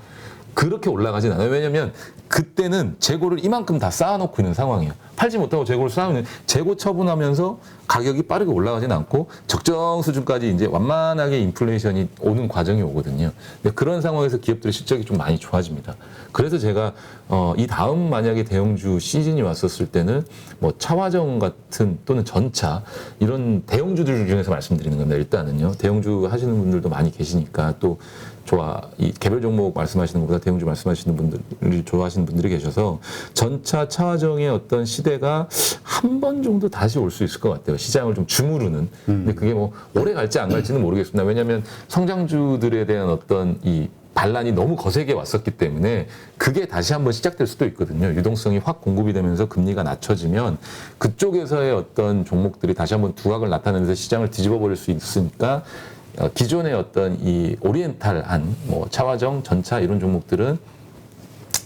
그렇게 올라가진 않아요. 왜냐면 그때는 재고를 이만큼 다 쌓아놓고 있는 상황이에요. 팔지 못하고 재고를 쌓으면 재고 처분하면서 가격이 빠르게 올라가진 않고 적정 수준까지 이제 완만하게 인플레이션이 오는 과정이 오거든요. 근데 그런 상황에서 기업들의 실적이 좀 많이 좋아집니다. 그래서 제가 이 다음 만약에 대형주 시즌이 왔었을 때는 뭐 차화정 같은 또는 전차 이런 대형주들 중에서 말씀드리는 겁니다. 일단은요. 대형주 하시는 분들도 많이 계시니까 또 이 개별 종목 말씀하시는 것보다 대형주 말씀하시는 분들이 좋아하시는 분들이 계셔서 전차 차화정의 어떤 시대가 한 번 정도 다시 올 수 있을 것 같아요. 시장을 좀 주무르는. 근데 그게 뭐 오래 갈지 안 갈지는 모르겠습니다. 왜냐하면 성장주들에 대한 어떤 이 반란이 너무 거세게 왔었기 때문에 그게 다시 한번 시작될 수도 있거든요. 유동성이 확 공급이 되면서 금리가 낮춰지면 그쪽에서의 어떤 종목들이 다시 한번 두각을 나타내면서 시장을 뒤집어 버릴 수 있으니까 기존의 어떤 이 오리엔탈한 뭐 차화정, 전차 이런 종목들은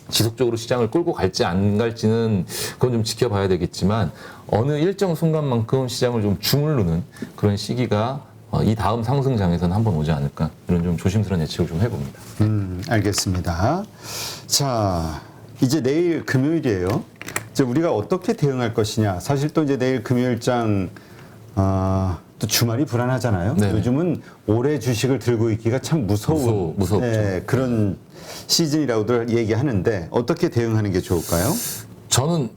지속적으로 시장을 끌고 갈지 안 갈지는 그건 좀 지켜봐야 되겠지만, 어느 일정 순간만큼 시장을 좀 주무르는 그런 시기가 이 다음 상승장에서는 한번 오지 않을까, 이런 좀 조심스러운 예측을 좀 해봅니다. 알겠습니다. 자, 이제 내일 금요일이에요. 이제 우리가 어떻게 대응할 것이냐. 사실 또 이제 내일 금요일장 또 주말이 불안하잖아요. 네. 요즘은 올해 주식을 들고 있기가 참 무섭죠. 그런 시즌이라고들 얘기하는데 어떻게 대응하는 게 좋을까요? 저는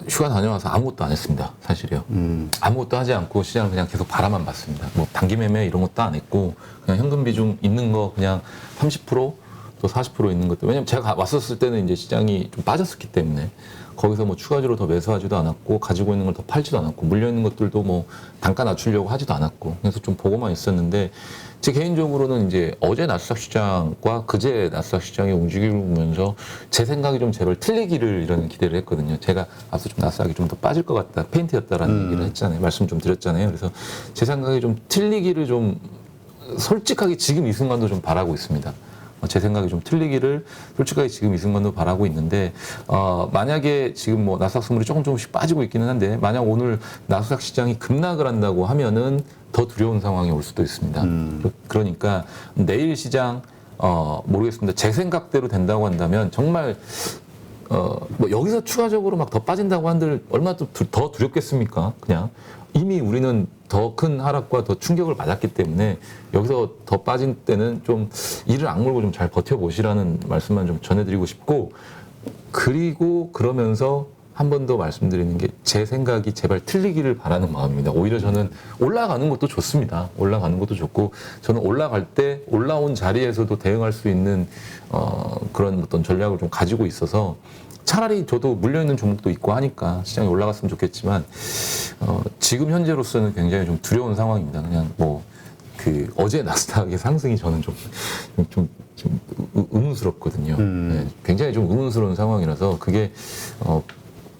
휴가 다녀와서 아무것도 안 했습니다. 사실이요. 아무것도 하지 않고 시장을 그냥 계속 바라만 봤습니다. 뭐 단기 매매 이런 것도 안 했고, 그냥 현금 비중 있는 거 그냥 30% 또 40% 있는 것들. 왜냐면 제가 왔었을 때는 이제 시장이 좀 빠졌었기 때문에 거기서 뭐 추가적으로 더 매수하지도 않았고, 가지고 있는 걸 더 팔지도 않았고, 물려 있는 것들도 뭐 단가 낮추려고 하지도 않았고, 그래서 좀 보고만 있었는데, 제 개인적으로는 이제 어제 나스닥 시장과 그제 나스닥 시장이 움직이면서 제 생각이 좀 제발 틀리기를 이런 기대를 했거든요. 제가 앞서 좀 나스닥이 좀 더 빠질 것 같다, 페인트였다라는 얘기를 했잖아요. 말씀 좀 드렸잖아요. 그래서 제 생각이 좀 틀리기를 좀 솔직하게 지금 이 순간도 좀 바라고 있습니다. 제 생각이 좀 틀리기를 솔직하게 지금 이 순간도 바라고 있는데 만약에 지금 뭐 나스닥 선물이 조금씩 빠지고 있기는 한데 만약 오늘 나스닥 시장이 급락을 한다고 하면은 더 두려운 상황이 올 수도 있습니다. 그러니까 내일 시장 모르겠습니다. 제 생각대로 된다고 한다면 정말 뭐 여기서 추가적으로 막 더 빠진다고 한들 얼마나 더 두렵겠습니까? 그냥 이미 우리는 더 큰 하락과 더 충격을 맞았기 때문에 여기서 더 빠진 때는 좀 이를 악물고 좀 잘 버텨보시라는 말씀만 좀 전해드리고 싶고 그리고 그러면서 한 번 더 말씀드리는 게 제 생각이 제발 틀리기를 바라는 마음입니다. 오히려 저는 올라가는 것도 좋습니다. 올라가는 것도 좋고 저는 올라갈 때 올라온 자리에서도 대응할 수 있는 그런 어떤 전략을 좀 가지고 있어서 차라리 저도 물려있는 종목도 있고 하니까 시장이 올라갔으면 좋겠지만 지금 현재로서는 굉장히 좀 두려운 상황입니다. 그냥 뭐 그 어제 나스닥의 상승이 저는 좀 의문스럽거든요. 네, 굉장히 좀 의문스러운 상황이라서 그게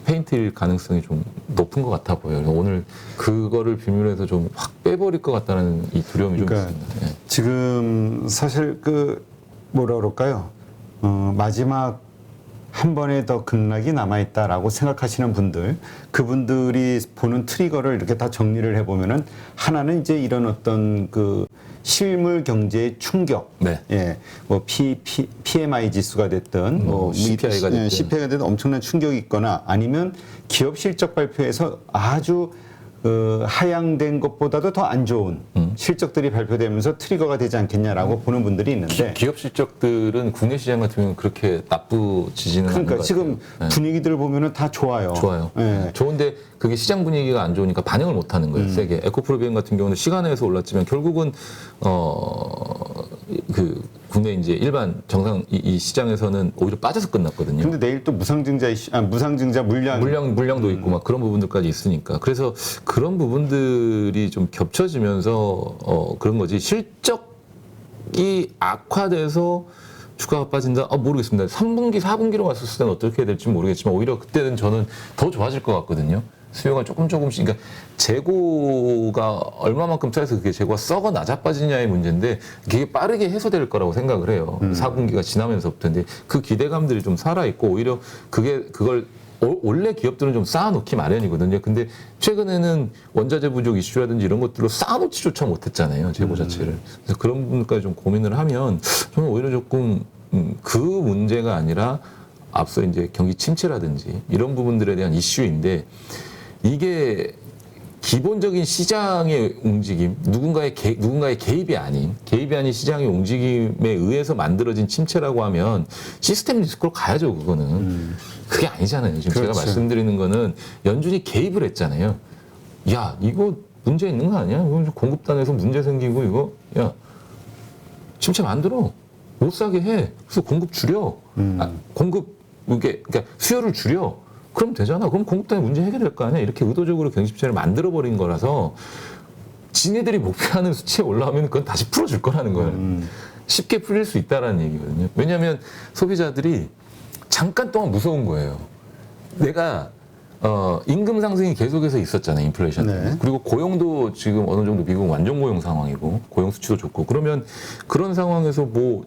페인트일 가능성이 좀 높은 것 같아 보여요. 오늘 그거를 비밀로 해서 좀 확 빼버릴 것 같다는 이 두려움이 좀 있습니다. 네. 지금 사실 그 뭐라 그럴까요? 마지막 한 번에 더 급락이 남아있다라고 생각하시는 분들, 그분들이 보는 트리거를 이렇게 다 정리를 해보면은 하나는 이제 이런 어떤 그 실물 경제의 충격, 네. 예, 뭐 PMI 지수가 됐든, 뭐 CPI가 됐든. CPI가 됐든 엄청난 충격이 있거나 아니면 기업 실적 발표에서 아주 하향된 것보다도 더 안 좋은 실적들이 발표되면서 트리거가 되지 않겠냐라고 보는 분들이 있는데 기업 실적들은 국내 시장 같은 경우는 그렇게 나쁘지는 않은 것 그러니까 같아요. 지금 네. 분위기들을 보면은 다 좋아요. 좋아요. 예. 좋은데 그게 시장 분위기가 안 좋으니까 반영을 못 하는 거예요. 세게. 에코프로비엠 같은 경우는 시간에서 올랐지만 결국은 그 국내 이제 일반 정상 이 시장에서는 오히려 빠져서 끝났거든요. 근데 내일 또 무상증자 물량도 있고 막 그런 부분들까지 있으니까 그래서 그런 부분들이 좀 겹쳐지면서 그런 거지 실적이 악화돼서 주가가 빠진다? 모르겠습니다. 3분기, 4분기로 갔을 때는 어떻게 될지 모르겠지만 오히려 그때는 저는 더 좋아질 것 같거든요. 수요가 조금씩, 그러니까 재고가 얼마만큼 쌓여서 그게 재고가 썩어 낮아빠지냐의 문제인데 그게 빠르게 해소될 거라고 생각을 해요. 4분기가 지나면서부터. 근데 그 기대감들이 좀 살아있고 오히려 그걸 원래 기업들은 좀 쌓아놓기 마련이거든요. 근데 최근에는 원자재 부족 이슈라든지 이런 것들로 쌓아놓지조차 못했잖아요. 재고 자체를. 그래서 그런 부분까지 좀 고민을 하면 저는 오히려 조금 그 문제가 아니라 앞서 이제 경기 침체라든지 이런 부분들에 대한 이슈인데 이게 기본적인 시장의 움직임, 누군가의 개입이 아닌 시장의 움직임에 의해서 만들어진 침체라고 하면 시스템 리스크로 가야죠, 그거는. 그게 아니잖아요. 지금 그렇죠. 제가 말씀드리는 거는 연준이 개입을 했잖아요. 야, 이거 문제 있는 거 아니야? 이거 공급단에서 문제 생기고 이거, 야, 침체 만들어. 못 사게 해. 그래서 공급 줄여. 그러니까 수요를 줄여. 그럼 되잖아. 그럼 공급단의 문제 해결될 거 아니야. 이렇게 의도적으로 경기침체를 만들어버린 거라서 지네들이 목표하는 수치에 올라오면 그건 다시 풀어줄 거라는 거예요. 쉽게 풀릴 수 있다라는 얘기거든요. 왜냐하면 소비자들이 잠깐 동안 무서운 거예요. 내가 임금 상승이 계속해서 있었잖아요. 인플레이션 때문에. 네. 그리고 고용도 지금 어느 정도 미국은 완전 고용 상황이고 고용 수치도 좋고 그러면 그런 상황에서 뭐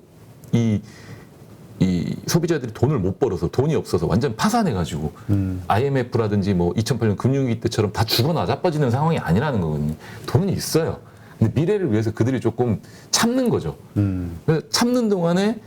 이 소비자들이 돈을 못 벌어서 돈이 없어서 완전 파산해가지고 IMF라든지 뭐 2008년 금융위기 때처럼 다 죽어나 자빠지는 상황이 아니라는 거거든요. 돈은 있어요. 근데 미래를 위해서 그들이 조금 참는 거죠. 그래서 참는 동안에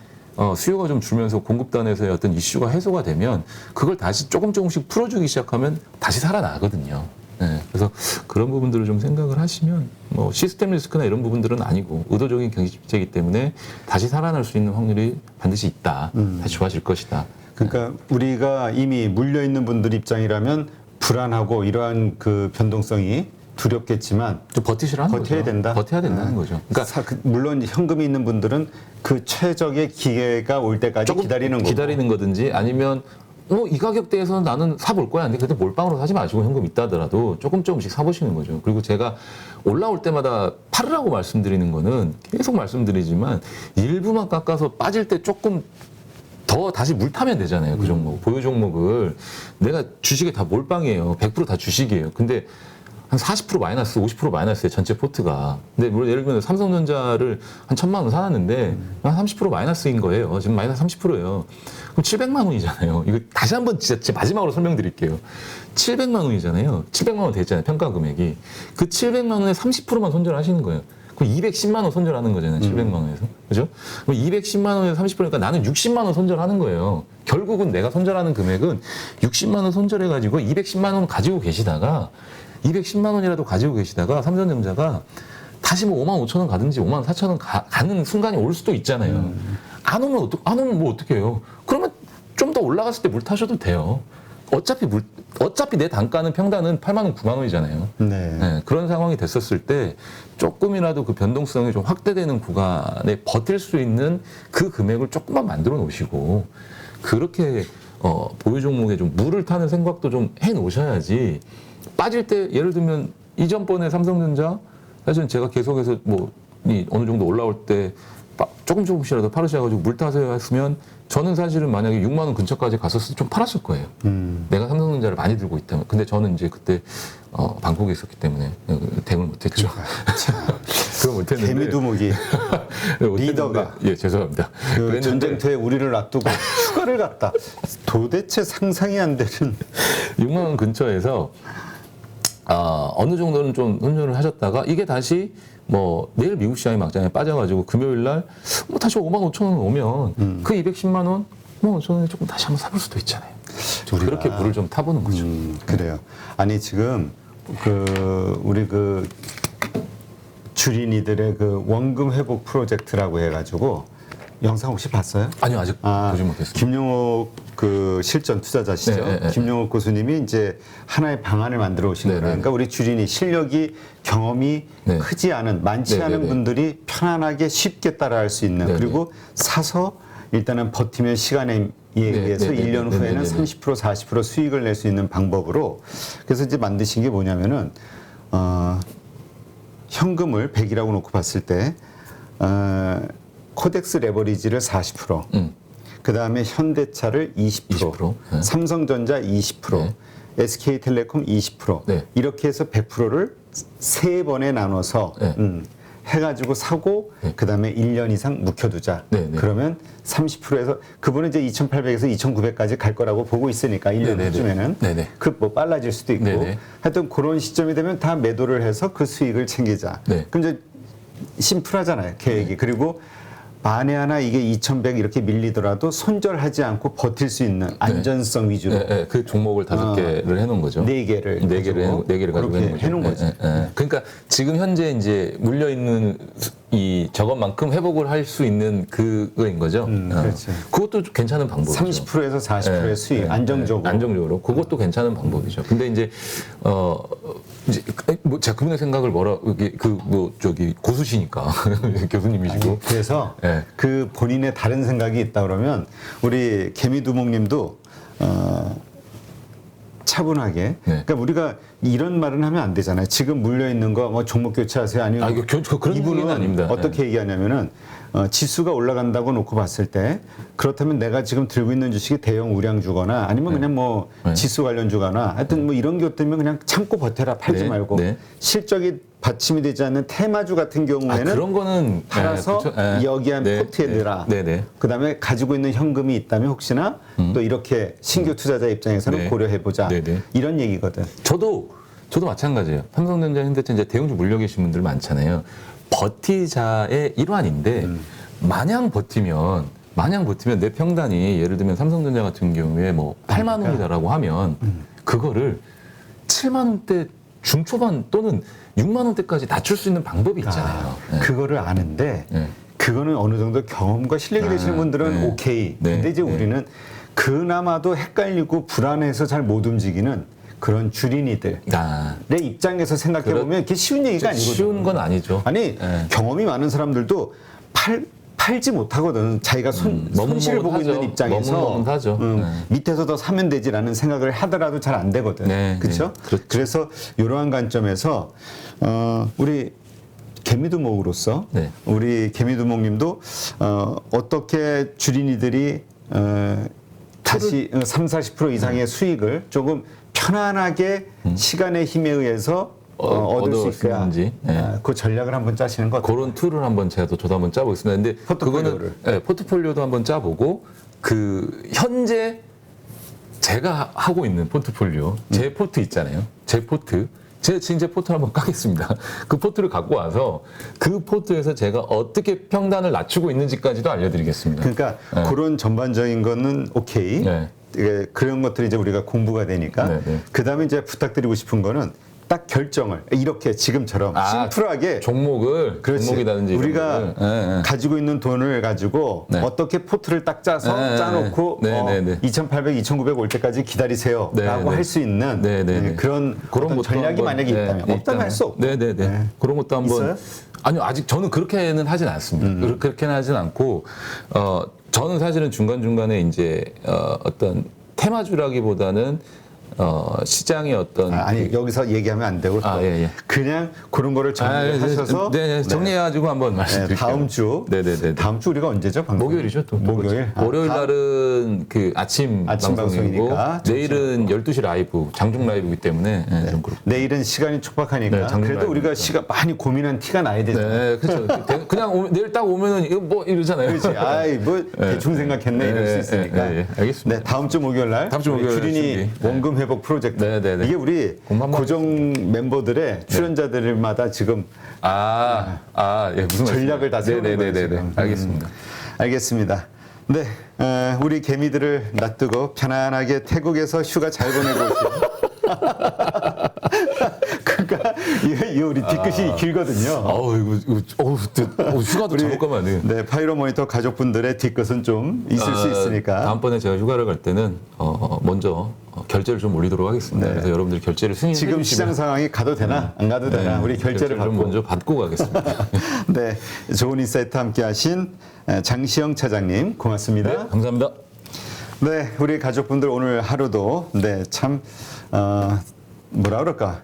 수요가 좀 줄면서 공급단에서의 어떤 이슈가 해소가 되면 그걸 다시 조금씩 풀어주기 시작하면 다시 살아나거든요. 네, 그래서 그런 부분들을 좀 생각을 하시면 뭐 시스템 리스크나 이런 부분들은 아니고 의도적인 경기 침체이기 때문에 다시 살아날 수 있는 확률이 반드시 있다. 다시 좋아질 것이다. 그러니까 우리가 이미 물려 있는 분들 입장이라면 불안하고 이러한 그 변동성이 두렵겠지만 좀 버티시라는 버텨야 거죠. 된다. 버텨야 된다는 거죠. 그러니까 물론 현금이 있는 분들은 그 최적의 기회가 올 때까지 조금 기다리는 거고. 기다리는 거든지 아니면 이 가격대에서는 나는 사볼 거야. 근데 몰빵으로 사지 마시고 현금 있다 하더라도 조금씩 사보시는 거죠. 그리고 제가 올라올 때마다 팔으라고 말씀드리는 거는 계속 말씀드리지만 일부만 깎아서 빠질 때 조금 더 다시 물 타면 되잖아요. 그 종목, 보유 종목을. 내가 주식에 다 몰빵이에요. 100% 다 주식이에요. 근데 한 40% 마이너스, 50% 마이너스에 전체 포트가. 근데 뭐 예를 들면 삼성전자를 한 1,000만 원 사놨는데 한 30% 마이너스인 거예요. 지금 마이너스 30%예요. 그럼 700만 원이잖아요. 이거 다시 한번 진짜 마지막으로 설명드릴게요. 700만 원이잖아요. 700만 원 됐잖아요. 평가 금액이. 그 700만 원에 30%만 손절하시는 거예요. 그럼 210만 원 손절하는 거잖아요. 700만 원에서. 그죠? 그럼 210만 원에서 30%니까 나는 60만 원 손절하는 거예요. 결국은 내가 손절하는 금액은 60만 원 손절해가지고 210만 원 가지고 계시다가 210만 원이라도 가지고 계시다가 삼성전자가 다시 뭐 5만 5천 원 가든지 5만 4천 원 가는 순간이 올 수도 있잖아요. 안 오면 뭐 어떻게 해요? 그러면 좀 더 올라갔을 때 물 타셔도 돼요. 어차피 내 단가는 평단은 8만 원, 9만 원이잖아요. 네, 그런 상황이 됐었을 때 조금이라도 그 변동성이 좀 확대되는 구간에 버틸 수 있는 그 금액을 조금만 만들어 놓으시고 그렇게 보유 종목에 좀 물을 타는 생각도 좀 해 놓으셔야지. 빠질 때 예를 들면 이전번에 삼성전자 사실은 제가 계속해서 뭐 어느 정도 올라올 때 조금씩이라도 팔으셔가지고 물 타세요 했으면 저는 사실은 만약에 6만 원 근처까지 갔었을 때 좀 팔았을 거예요. 내가 삼성전자를 많이 들고 있다면. 근데 저는 이제 그때 방콕에 있었기 때문에 대응을 못했죠. 그걸 못했는데. 개미두목이 리더가. 예, 죄송합니다. 그 전쟁터에 우리를 놔두고 휴가를 갔다. 도대체 상상이 안 되는. 6만 원 근처에서 어느 정도는 좀 손절을 하셨다가 이게 다시 뭐 내일 미국 시장이 막장에 빠져가지고 금요일 날 뭐 다시 5만 5천 원 오면 그 210만 원, 5만 5천 원에 조금 다시 한번 사볼 수도 있잖아요. 그렇게 물을 좀 타보는 거죠. 그래요. 아니 지금 우리 주린이들의 그 원금 회복 프로젝트라고 해가지고 영상 혹시 봤어요? 아니요, 아직 보지 못했습니다. 김용옥 실전 투자자시죠. 네. 김용옥 교수님이 이제 하나의 방안을 만들어 오신 거예요. 그러니까 우리 주린이 실력이 경험이 크지 않은 많지 않은 분들이 편안하게 쉽게 따라할 수 있는 그리고 사서 일단은 버티면 시간에 의해서 1년 후에는 30% 40% 수익을 낼 수 있는 방법으로 그래서 이제 만드신 게 뭐냐면은 현금을 100이라고 놓고 봤을 때 코덱스 레버리지를 40%, 그 다음에 현대차를 20%, 삼성전자 20%, SK텔레콤 20%, 이렇게 해서 100%를 세 번에 나눠서 해가지고 사고 그 다음에 1년 이상 묵혀두자. 그러면 30%에서 그분은 이제 2,800에서 2,900까지 갈 거라고 보고 있으니까 1년 후쯤에는 그 뭐 빨라질 수도 있고 하여튼 그런 시점이 되면 다 매도를 해서 그 수익을 챙기자. 그럼 이제 심플하잖아요 계획이. 그리고 만에 하나 이게 2,100 이렇게 밀리더라도 손절하지 않고 버틸 수 있는 안전성 위주로 그 종목을 5개를 해놓은 거죠. 4개를 가지고 해놓은 거죠. 그러니까 지금 현재 이제 물려 있는 이 저것만큼 회복을 할 수 있는 그거인 거죠. 그렇죠. 그것도 괜찮은 방법이죠. 30%에서 40%의 수익 안정적으로. 그것도 괜찮은 방법이죠. 근데 이제 이제 뭐 제가 그분의 생각을 고수시니까 교수님이시고. 그래서 그 본인의 다른 생각이 있다 그러면 우리 개미두목님도 차분하게. 그러니까 우리가 이런 말은 하면 안 되잖아요. 지금 물려 있는 거 뭐 종목 교체하세요 아니면 그런 얘기는 아닙니다. 어떻게 얘기하냐면은 지수가 올라간다고 놓고 봤을 때 그렇다면 내가 지금 들고 있는 주식이 대형 우량주거나 아니면 그냥 뭐 지수 관련주거나 하여튼 뭐 이런 것들면 그냥 참고 버텨라 팔지 말고 실적이 받침이 되지 않는 테마주 같은 경우에는 그런 거는 팔아서 여기한 포트에 넣어라. 그다음에 가지고 있는 현금이 있다면 혹시나 또 이렇게 신규 투자자 입장에서는 고려해보자. 이런 얘기거든. 저도 마찬가지예요. 삼성전자, 현대차 이제 대형주 물려 계신 분들 많잖아요. 버티자의 일환인데 마냥 버티면 내 평단이 예를 들면 삼성전자 같은 경우에 뭐 8만 원이다라고 하면 그거를 7만 원대 중초반 또는 6만 원대까지 낮출 수 있는 방법이 있잖아요. 그거를 아는데 그거는 어느 정도 경험과 실력이 되시는 분들은 오케이. 근데 이제 우리는 그나마도 헷갈리고 불안해서 잘 못 움직이는 그런 주린이들의 입장에서 생각해 보면 이게 쉬운 얘기가 아니거든요. 쉬운 건 아니죠. 아니 경험이 많은 사람들도 팔지 못하거든. 자기가 손실을 보고 있는 입장에서 밑에서 더 사면 되지라는 생각을 하더라도 잘 안 되거든. 그렇죠? 그래서 이러한 관점에서 우리 개미두목으로서 우리 개미두목님도 어떻게 주린이들이 다시 30, 40% 이상의 수익을 조금 편안하게 시간의 힘에 의해서 얻을 수 얻을 수 있어야 있는지. 예. 그 전략을 한번 짜시는 것 같아요. 그런 툴을 한번 제가 저도 한번 짜보겠습니다. 근데 포트폴리오를. 그거는 포트폴리오도 한번 짜보고 그 현재 제가 하고 있는 포트폴리오 제 포트 있잖아요. 제 포트. 제 포트를 한번 까겠습니다. 그 포트를 갖고 와서 그 포트에서 제가 어떻게 평단을 낮추고 있는지까지도 알려드리겠습니다. 그러니까 그런 전반적인 거는 오케이. 네. 그런 것들이 이제 우리가 공부가 되니까 네, 네. 그다음에 이제 부탁드리고 싶은 거는 딱 결정을 이렇게 지금처럼 심플하게 종목이라든지 이런 우리가 거를. 네. 가지고 있는 돈을 가지고 네. 어떻게 포트를 딱 짜서 네. 짜놓고 네. 2,800, 2,900 올 때까지 기다리세요라고 네. 할 수 있는 그런 어떤 것도 전략이 한번, 만약에 있다면 없다면 할 수 없고 네네네. 그런 것도 한번. 있어요? 아니요, 아직 저는 그렇게는 하진 않습니다. 그렇게는 하진 않고, 저는 사실은 중간중간에 이제, 어떤 테마주라기보다는, 시장의 어떤. 아니 여기서 얘기하면 안 되고 예. 그냥 그런 거를 정리하셔서 네, 정리해가지고 한번 말씀드릴게요. 다음 주 네네네. 다음 주 우리가 언제죠? 방송? 목요일이죠, 또. 목요일. 월요일 날은 그 아침 방송이고, 방송이니까 내일은 12시 라이브, 장중 라이브이기 때문에, 좀 그렇고. 내일은 시간이 촉박하니까 네, 장난 그래도 우리가 아닙니다. 시간 많이 고민한 티가 나야 되잖아요. 네, 그렇죠. 그냥 내일 딱 오면은 이거 뭐 이러잖아요. 그렇지. 아이 뭐 대충 생각했네 이럴 수 있으니까. 알겠습니다. 네, 다음 주 목요일 날 다음 주 목요일 날 주린이 준비. 원금 회복 프로젝트. 네. 이게 우리 공부 한번 고정 멤버들의 출연자들마다 지금 무슨 전략을 다 세우는 거예요. 네네네. 지금. 알겠습니다. 알겠습니다. 네, 우리 개미들을 놔두고 편안하게 태국에서 휴가 잘 보내고 오세요. 그러니까 이 우리 뒤끝이 길거든요. 휴가도 잘못 가면 안 돼요. 네, 파이로 모니터 가족분들의 뒤끝은 좀 있을 수 있으니까. 다음번에 제가 휴가를 갈 때는 먼저 결제를 좀 올리도록 하겠습니다. 네. 그래서 여러분들 결제를 승인해 지금 시장 상황이 가도 되나 안 가도 되나 우리 결제를 좀 받고 먼저 받고 가겠습니다. 네, 좋은 인사이트 함께하신 장시영 차장님 고맙습니다. 감사합니다. 네, 우리 가족분들 오늘 하루도 참 뭐라 그럴까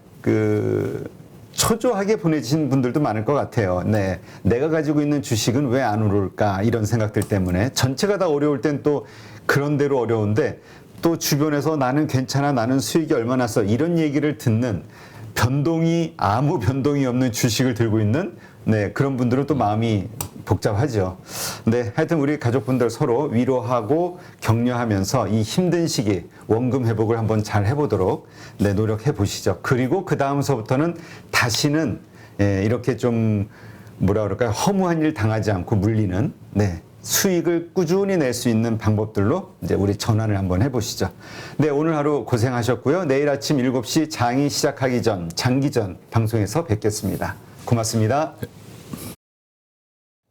초조하게 보내신 분들도 많을 것 같아요. 네, 내가 가지고 있는 주식은 왜 안 오를까 이런 생각들 때문에 전체가 다 어려울 땐 또 그런 대로 어려운데 또 주변에서 나는 괜찮아, 나는 수익이 얼마나 써 이런 얘기를 듣는 아무 변동이 없는 주식을 들고 있는 그런 분들은 또 마음이 복잡하죠. 네, 하여튼 우리 가족분들 서로 위로하고 격려하면서 이 힘든 시기 원금 회복을 한번 잘 해보도록 노력해 보시죠. 그리고 그 다음서부터는 다시는 이렇게 좀 뭐라 그럴까요? 허무한 일 당하지 않고 물리는 수익을 꾸준히 낼 수 있는 방법들로 이제 우리 전환을 한번 해보시죠. 네, 오늘 하루 고생하셨고요. 내일 아침 7시 장이 시작하기 전 장기전 방송에서 뵙겠습니다. 고맙습니다.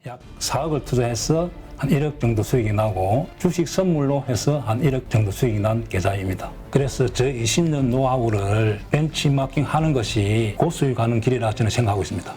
약 4억을 투자해서 한 1억 정도 수익이 나고 주식 선물로 해서 한 1억 정도 수익이 난 계좌입니다. 그래서 저 20년 노하우를 벤치마킹 하는 것이 고수익하는 길이라 저는 생각하고 있습니다.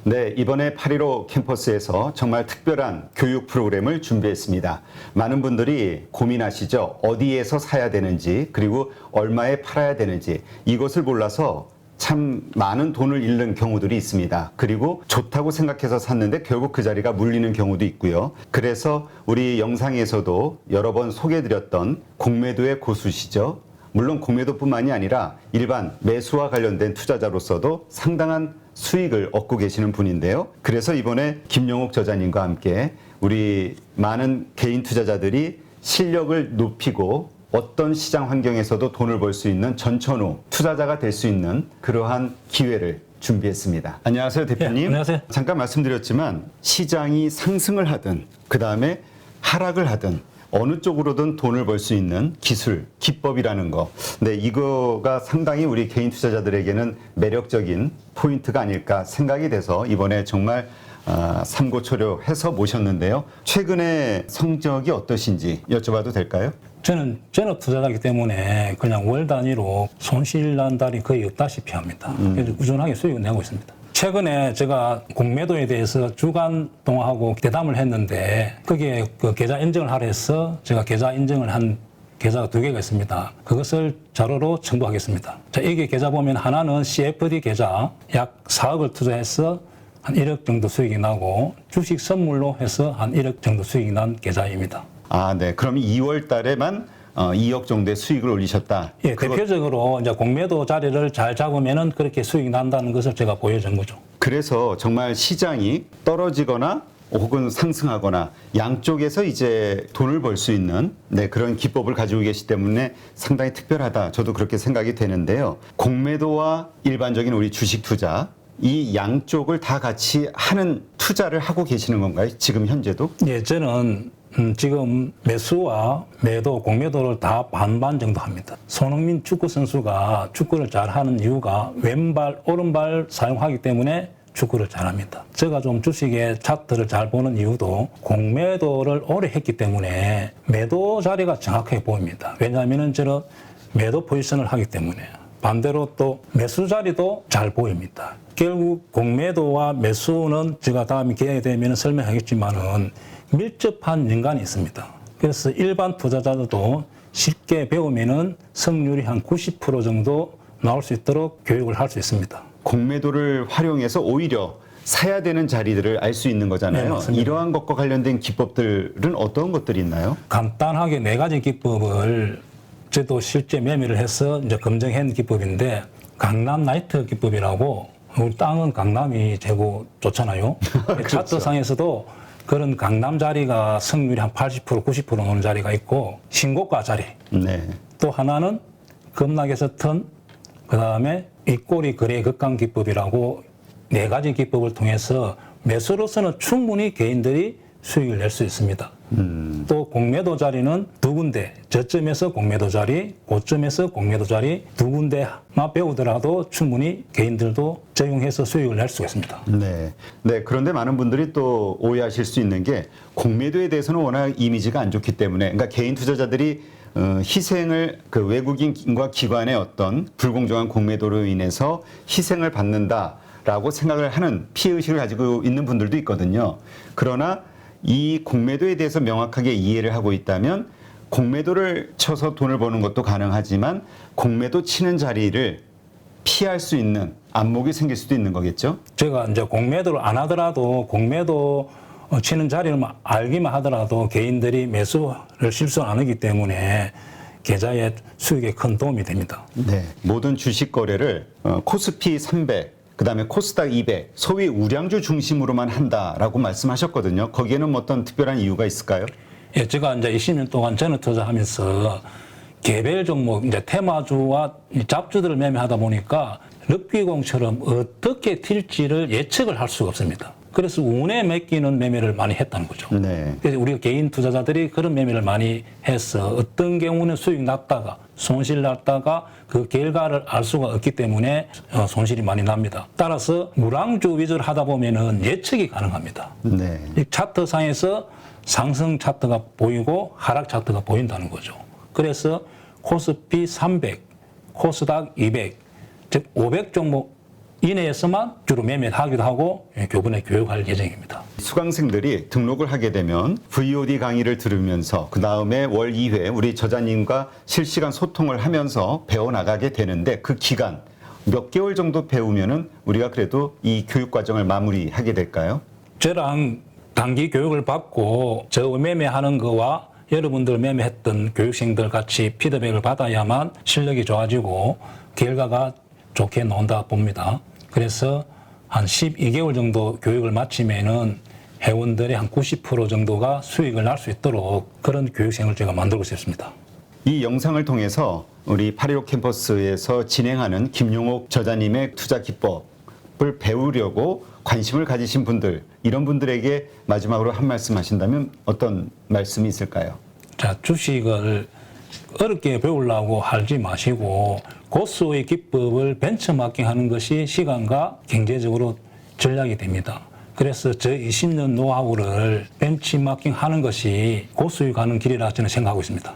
네, 이번에 8.15 캠퍼스에서 정말 특별한 교육 프로그램을 준비했습니다. 많은 분들이 고민하시죠. 어디에서 사야 되는지, 그리고 얼마에 팔아야 되는지, 이것을 몰라서 참 많은 돈을 잃는 경우들이 있습니다. 그리고 좋다고 생각해서 샀는데 결국 그 자리가 물리는 경우도 있고요. 그래서 우리 영상에서도 여러 번 소개해드렸던 공매도의 고수시죠. 물론 공매도뿐만이 아니라 일반 매수와 관련된 투자자로서도 상당한 수익을 얻고 계시는 분인데요. 그래서 이번에 김영옥 저자님과 함께 우리 많은 개인 투자자들이 실력을 높이고 어떤 시장 환경에서도 돈을 벌 수 있는 전천후 투자자가 될 수 있는 그러한 기회를 준비했습니다. 안녕하세요, 대표님. 네, 안녕하세요. 잠깐 말씀드렸지만 시장이 상승을 하든 그다음에 하락을 하든 어느 쪽으로든 돈을 벌 수 있는 기술, 기법이라는 거. 네, 이거가 상당히 우리 개인 투자자들에게는 매력적인 포인트가 아닐까 생각이 돼서 이번에 정말 삼고초려해서 모셨는데요. 최근에 성적이 어떠신지 여쭤봐도 될까요? 저는 전업 투자자이기 때문에 그냥 월 단위로 손실 난 달이 거의 없다시피 합니다. 그래서 꾸준하게 수익을 내고 있습니다. 최근에 제가 공매도에 대해서 주간 동화하고 대담을 했는데 거기에 그 계좌 인증을 하라 해서 제가 계좌 인증을 한 계좌가 2개가 있습니다. 그것을 자료로 첨부하겠습니다. 자, 여기 계좌 보면 하나는 CFD 계좌 약 4억을 투자해서 한 1억 정도 수익이 나고 주식 선물로 해서 한 1억 정도 수익이 난 계좌입니다. 아, 네. 그럼 2월 달에만 2억 정도의 수익을 올리셨다. 예, 대표적으로 이제 공매도 자리를 잘 잡으면은 그렇게 수익이 난다는 것을 제가 보여준 거죠. 그래서 정말 시장이 떨어지거나 혹은 상승하거나 양쪽에서 이제 돈을 벌 수 있는 그런 기법을 가지고 계시기 때문에 상당히 특별하다. 저도 그렇게 생각이 되는데요. 공매도와 일반적인 우리 주식 투자 이 양쪽을 다 같이 하는 투자를 하고 계시는 건가요? 지금 현재도? 예, 저는 지금 매수와 매도, 공매도를 다 반반 정도 합니다. 손흥민 축구 선수가 축구를 잘하는 이유가 왼발, 오른발 사용하기 때문에 축구를 잘합니다. 제가 좀 주식의 차트를 잘 보는 이유도 공매도를 오래 했기 때문에 매도 자리가 정확하게 보입니다. 왜냐하면 저는 매도 포지션을 하기 때문에. 반대로 또 매수 자리도 잘 보입니다. 결국 공매도와 매수는 제가 다음에 기회가 되면 설명하겠지만은 밀접한 연관이 있습니다. 그래서 일반 투자자들도 쉽게 배우면은 성률이 한 90% 정도 나올 수 있도록 교육을 할 수 있습니다. 공매도를 활용해서 오히려 사야 되는 자리들을 알 수 있는 거잖아요. 네, 이러한 것과 관련된 기법들은 어떤 것들이 있나요? 간단하게 4가지 기법을 저도 실제 매매를 해서 이제 검증한 기법인데 강남 나이트 기법이라고 우리 땅은 강남이 최고 좋잖아요. 그렇죠. 차트상에서도 그런 강남 자리가 성률이 한 80%, 90% 오는 자리가 있고 신고가 자리. 네. 또 하나는 급락에서 턴, 그 다음에 윗꼬리 거래 극강 기법이라고 4가지 기법을 통해서 매수로서는 충분히 개인들이 수익을 낼 수 있습니다. 또 공매도 자리는 2군데, 저점에서 공매도 자리, 고점에서 공매도 자리 2군데만 배우더라도 충분히 개인들도 적용해서 수익을 낼 수가 있습니다. 네. 네. 그런데 많은 분들이 또 오해하실 수 있는 게 공매도에 대해서는 워낙 이미지가 안 좋기 때문에 그러니까 개인 투자자들이 희생을 그 외국인과 기관의 어떤 불공정한 공매도로 인해서 희생을 받는다라고 생각을 하는 피해의식을 가지고 있는 분들도 있거든요. 그러나 이 공매도에 대해서 명확하게 이해를 하고 있다면 공매도를 쳐서 돈을 버는 것도 가능하지만 공매도 치는 자리를 피할 수 있는 안목이 생길 수도 있는 거겠죠? 제가 이제 공매도를 안 하더라도 공매도 치는 자리를 알기만 하더라도 개인들이 매수를 실수 안 하기 때문에 계좌의 수익에 큰 도움이 됩니다. 네. 모든 주식 거래를 코스피 300, 그다음에 코스닥 200, 소위 우량주 중심으로만 한다라고 말씀하셨거든요. 거기에는 뭐 어떤 특별한 이유가 있을까요? 예, 제가 이제 20년 동안 전업 투자하면서 개별 종목, 이제 테마주와 잡주들을 매매하다 보니까 럭비공처럼 어떻게 튈지를 예측을 할 수가 없습니다. 그래서 운에 맡기는 매매를 많이 했다는 거죠. 네. 그래서 우리가 개인 투자자들이 그런 매매를 많이 해서 어떤 경우는 수익 났다가 손실 났다가 그 결과를 알 수가 없기 때문에 손실이 많이 납니다. 따라서 우량주 위주로 하다 보면은 예측이 가능합니다. 네. 이 차트상에서 상승 차트가 보이고 하락 차트가 보인다는 거죠. 그래서 코스피 300, 코스닥 200, 즉 500 종목 이내에서만 주로 매매를 하기도 하고 교본에 교육할 예정입니다. 수강생들이 등록을 하게 되면 VOD 강의를 들으면서 그 다음에 월 2회 우리 저자님과 실시간 소통을 하면서 배워나가게 되는데 그 기간 몇 개월 정도 배우면은 우리가 그래도 이 교육 과정을 마무리하게 될까요? 저랑 단기 교육을 받고 저 매매하는 거와 여러분들 매매했던 교육생들 같이 피드백을 받아야만 실력이 좋아지고 결과가 좋게 나온다 봅니다. 그래서 한 12개월 정도 교육을 마치면은 회원들의 한 90% 정도가 수익을 날 수 있도록 그런 교육생을 제가 만들고 싶습니다. 이 영상을 통해서 우리 8.15 캠퍼스에서 진행하는 김용옥 저자님의 투자 기법을 배우려고 관심을 가지신 분들, 이런 분들에게 마지막으로 한 말씀 하신다면 어떤 말씀이 있을까요? 자, 주식을 어렵게 배우려고 하지 마시고 고수의 기법을 벤처마킹 하는 것이 시간과 경제적으로 전략이 됩니다. 그래서 저 20년 노하우를 벤치마킹 하는 것이 고수에 가는 길이라 저는 생각하고 있습니다.